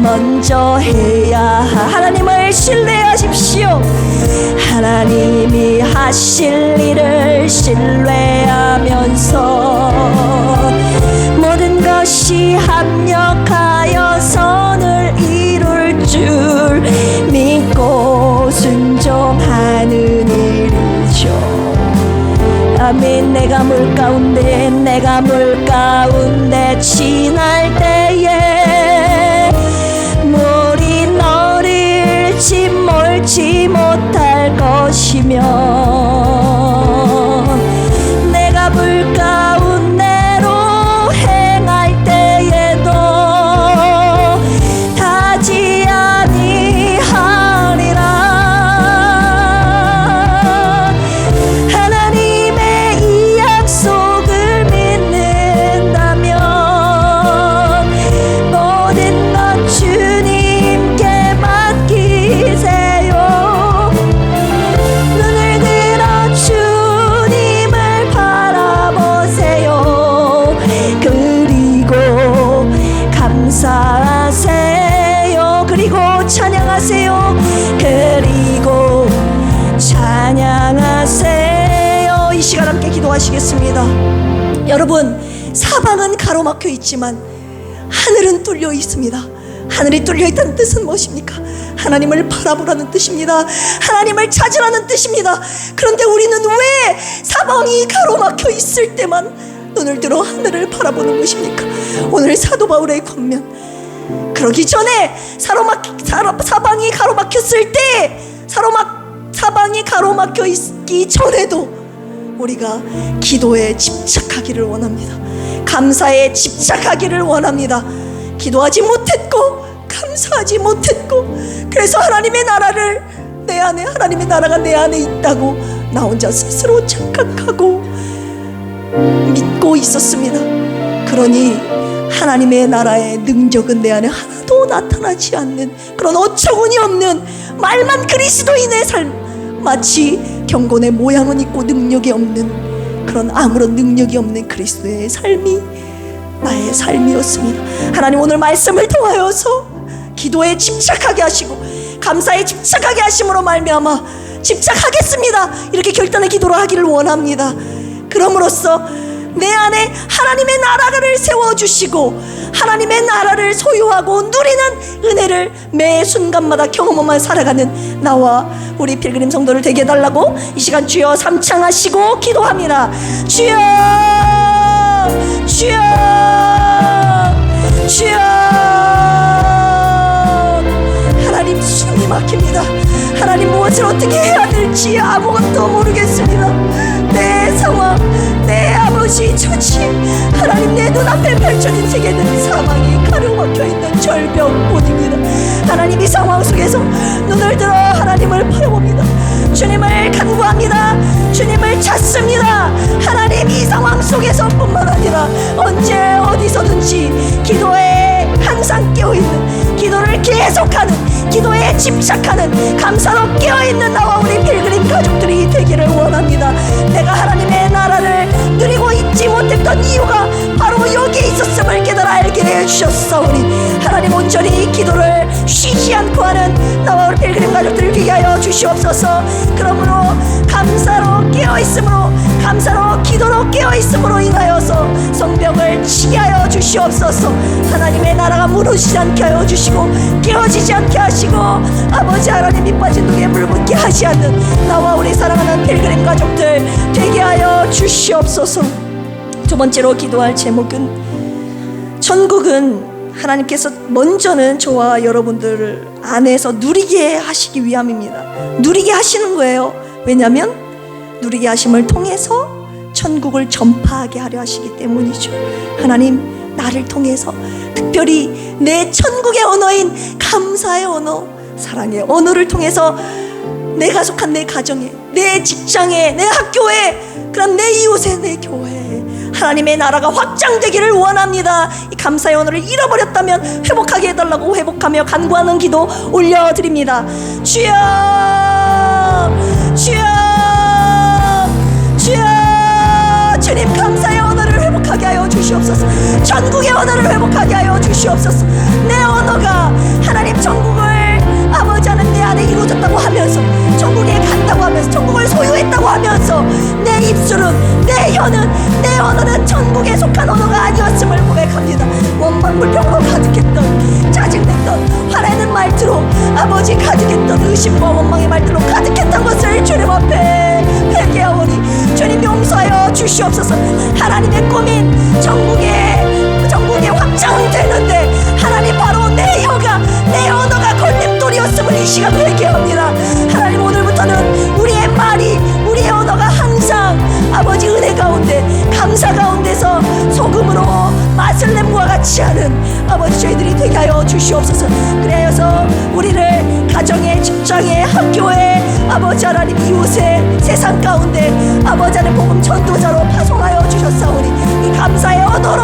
먼저 해야 하나님을 신뢰하십시오. 하나님이 하실 일을 신뢰하면서 모든 것이 합력하여 선을 이룰 줄 믿고 순종하는 일이죠. 아멘. 내가 물 가운데 지날 때에 물이 너를 침몰지 못할 것이 주시면 내가 불 가운데로 행할 때에도 타지 아니하리라. 하나님의 이 약속을 믿는다면 모든 것 주님께 맡기세요. 눈을 들어 주님을 바라보세요. 그리고 감사하세요. 그리고 찬양하세요. 그리고 찬양하세요. 이 시간 함께 기도하시겠습니다. 여러분, 사방은 가로막혀 있지만 하늘은 뚫려 있습니다. 하늘이 뚫려 있다는 뜻은 무엇입니까? 하나님을 바라보라는 뜻입니다. 하나님을 찾으라는 뜻입니다. 그런데 우리는 왜 사방이 가로막혀 있을 때만 눈을 들어 하늘을 바라보는 것입니까? 오늘 사도 바울의 권면, 그러기 전에 사방이 가로막혔을 때, 사방이 가로막혀 있기 전에도 우리가 기도에 집착하기를 원합니다. 감사에 집착하기를 원합니다. 기도하지 못했고 감사하지 못했고, 그래서 하나님의 나라를 내 안에, 하나님의 나라가 내 안에 있다고 나 혼자 스스로 착각하고 믿고 있었습니다. 그러니 하나님의 나라의 능력은 내 안에 하나도 나타나지 않는 그런 어처구니 없는 말만 그리스도인의 삶, 마치 경건의 모양은 있고 능력이 없는 그런 아무런 능력이 없는 그리스도의 삶이 나의 삶이었습니다. 하나님, 오늘 말씀을 통하여서 기도에 집착하게 하시고 감사에 집착하게 하심으로 말미암아 집착하겠습니다, 이렇게 결단의 기도를 하기를 원합니다. 그럼으로써 내 안에 하나님의 나라를 세워주시고 하나님의 나라를 소유하고 누리는 은혜를 매 순간마다 경험하며 살아가는 나와 우리 필그림 성도를 되게 해달라고 이 시간 주여 삼창하시고 기도합니다. 주여, 주여, 주여. 하나님, 숨이 막힙니다. 하나님, 무엇을 어떻게 해야 될지 아무것도 모르겠습니다. 내 상황, 내 아버지 처지, 하나님, 내 눈앞에 펼쳐진 세계는 사망이 가로막혀 있는 절벽뿐입니다. 하나님, 이 상황 속에서 눈을 들어 하나님을 바라봅니다. 주님을 간구합니다. 주님을 찾습니다. 하나님, 이 상황 속에서 뿐만 아니라 언제 어디서든지 기도에 항상 깨어있는, 기도를 계속하는, 기도에 집착하는, 감사로 깨어있는 나와 우리 필그림 가족들이 되기를 원합니다. 내가 하나님의 나라를 누리고 있지 못했던 이유가 바로 여기에 있었음을 깨달아 알게 해주셨사오니 하나님, 온전히 기도를 쉬지 않고 하는 나와 우리 필그림 가족들을 되게 하여 주시옵소서. 그러므로 감사로 깨어있음으로, 감사로 기도로 깨어있음으로 인하여서 성벽을 치게 하여 주시옵소서. 하나님의 나라가 무너지지 않게 하여 주시고 깨어지지 않게 하시고 아버지 하나님, 밑 빠진 눈에 물 붓게 하지 않는 나와 우리 사랑하는 필그림 가족들 되게 하여 주시옵소서. 두 번째로 기도할 제목은, 천국은 하나님께서 먼저는 저와 여러분들 안에서 누리게 하시기 위함입니다. 누리게 하시는 거예요. 왜냐하면 누리게 하심을 통해서 천국을 전파하게 하려 하시기 때문이죠. 하나님, 나를 통해서 특별히 내 천국의 언어인 감사의 언어, 사랑의 언어를 통해서 내가 속한 내 가정에, 내 직장에, 내 학교에, 그런 내 이웃에, 내 교회에 하나님의 나라가 확장되기를 원합니다. 이 감사의 언어를 잃어버렸다면 회복하게 해달라고 회복하며 간구하는 기도 올려드립니다. 주여, 주여, 주여. 주님, 감사의 언어를 회복하게 하여 주시옵소서. 천국의 언어를 회복하게 하여 주시옵소서. 내 언어가 하나님 천국을 아버지 하나님 내 안에 이루어졌다고 하면서, 천국에 간다고 하면서, 천국을 소유했다고 하면서 내 입술은, 내 혀는, 내 언어는 천국에 속한 언어가 아니었음을 고백합니다. 원망 불평으로 가득했던, 짜증냈던, 화내는 말투로 아버지 가득했던 의심과 원망의 말투로 가득했던 것을 주님 앞에 회개하오니 주님 용서하여 주시옵소서. 하나님의 꿈인 천국에 확장되는데 하나님, 바로 내 혀가, 내 언어가 걸림돌이었음을 이 시간 회개합니다. 하나님, 오늘부터는 우리의 말 주시옵소서. 그래서 우리를 가정에, 직장에, 학교에, 아버지 하나님 이웃에, 세상 가운데 아버지 하나님 복음 전도자로 파송하여 주셨사오니 이 감사의 언어로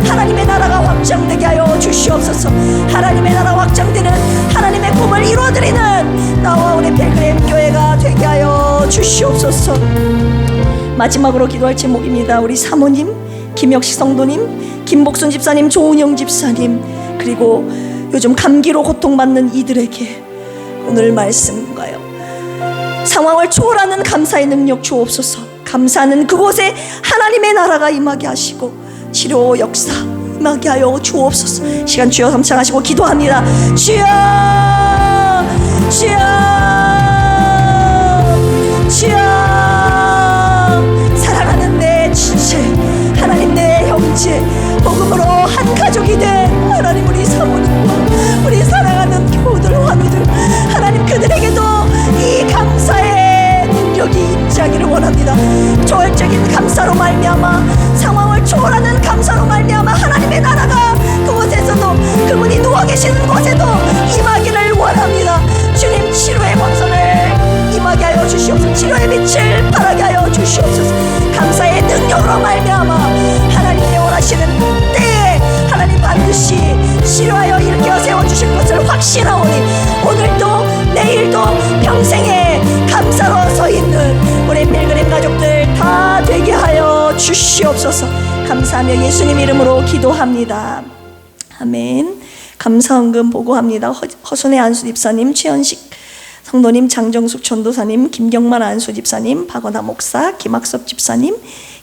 하나님의 나라가 확장되게 하여 주시옵소서. 하나님의 나라 확장되는 하나님의 꿈을 이루어드리는 나와 우리 필그림 교회가 되게 하여 주시옵소서. 마지막으로 기도할 제목입니다. 우리 사모님, 김혁식 성도님, 김복순 집사님, 조은영 집사님, 그리고 요즘 감기로 고통받는 이들에게 오늘 말씀인가요? 상황을 초월하는 감사의 능력 주옵소서. 감사하는 그곳에 하나님의 나라가 임하게 하시고 치료 역사 임하게 하여 주옵소서. 시간 주여 삼창하시고 기도합니다. 주여, 주여, 주여. 사랑하는 내 지체, 하나님 내 형제, 복음으로 한 가족이 된 하나님 우리 사모님과 우리 사랑하는 교우들, 화미들, 하나님 그들에게도 이 감사의 능력이 임재하기를 원합니다. 초월적인 감사로 말미암아, 상황을 초월하는 감사로 말미암아 하나님의 나라가 그곳에서도, 그분이 누워 계시는 곳에도 임하기를 원합니다. 주님, 치료의 광선을 임하게 하여 주시옵소서. 치료의 빛을 발하게 하여 주시옵소서. 감사의 능력으로 말미암아 하나님의 원하시는 때에 하나님 반드시 치료하여 일으켜 세워주실 것을 확신하오니 오늘도 내일도 평생에 감사로 서 있는 우리 필그림 가족들 다 되게 하여 주시옵소서. 감사하며 예수님 이름으로 기도합니다. 아멘. 감사헌금 보고합니다. 허순의 안수 집사님, 최현식 성도님, 장정숙 전도사님, 김경만 안수 집사님, 박원하 목사, 김학섭 집사님,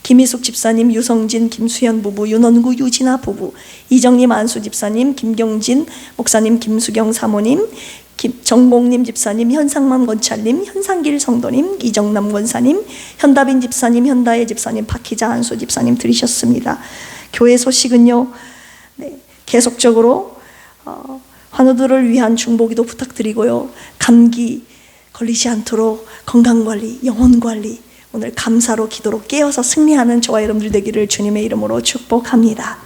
김희숙 집사님, 유성진, 김수현 부부, 윤원구, 유진아 부부, 이정림 안수 집사님, 김경진 목사님, 김수경 사모님, 정공님 집사님, 현상만 권찰님, 현상길 성도님, 이정남 권사님, 현다빈 집사님, 현다혜 집사님, 박희자 안수 집사님 들으셨습니다. 교회 소식은요, 계속적으로 환우들을 위한 중보기도 부탁드리고요. 감기 걸리지 않도록 건강관리, 영혼관리, 오늘 감사로 기도로 깨어서 승리하는 저와 여러분들 되기를 주님의 이름으로 축복합니다.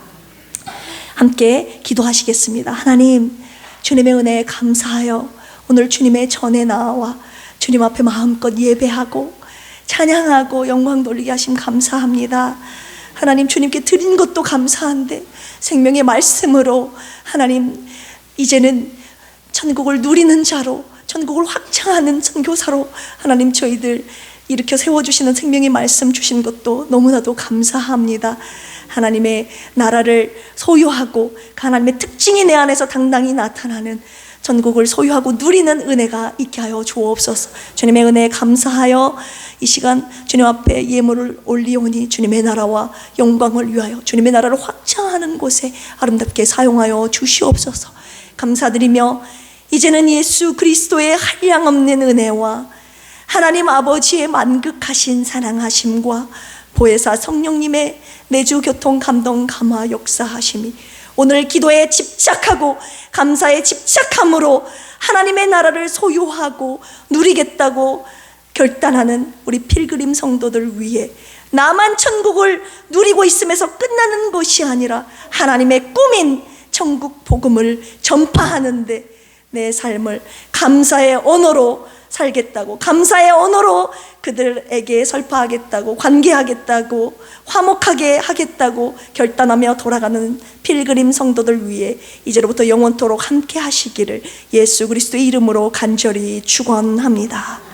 함께 기도하시겠습니다. 하나님, 주님의 은혜에 감사하여 오늘 주님의 전에 나와 주님 앞에 마음껏 예배하고 찬양하고 영광 돌리게 하심 감사합니다. 하나님, 주님께 드린 것도 감사한데 생명의 말씀으로 하나님 이제는 천국을 누리는 자로, 천국을 확장하는 선교사로 하나님 저희들 일으켜 세워주시는 생명의 말씀 주신 것도 너무나도 감사합니다. 하나님의 나라를 소유하고 하나님의 특징이 내 안에서 당당히 나타나는 전국을 소유하고 누리는 은혜가 있게 하여 주옵소서. 주님의 은혜에 감사하여 이 시간 주님 앞에 예물을 올리오니 주님의 나라와 영광을 위하여 주님의 나라를 확장하는 곳에 아름답게 사용하여 주시옵소서. 감사드리며 이제는 예수 그리스도의 한량없는 은혜와 하나님 아버지의 만극하신 사랑하심과 보혜사 성령님의 내주 교통 감동 감화 역사하심이 오늘 기도에 집착하고 감사에 집착함으로 하나님의 나라를 소유하고 누리겠다고 결단하는 우리 필그림 성도들 위해 나만 천국을 누리고 있음에서 끝나는 것이 아니라 하나님의 꿈인 천국 복음을 전파하는데 내 삶을 감사의 언어로 살겠다고, 감사의 언어로 그들에게 설파하겠다고, 관계하겠다고, 화목하게 하겠다고 결단하며 돌아가는 필그림 성도들 위해 이제로부터 영원토록 함께 하시기를 예수 그리스도의 이름으로 간절히 축원합니다.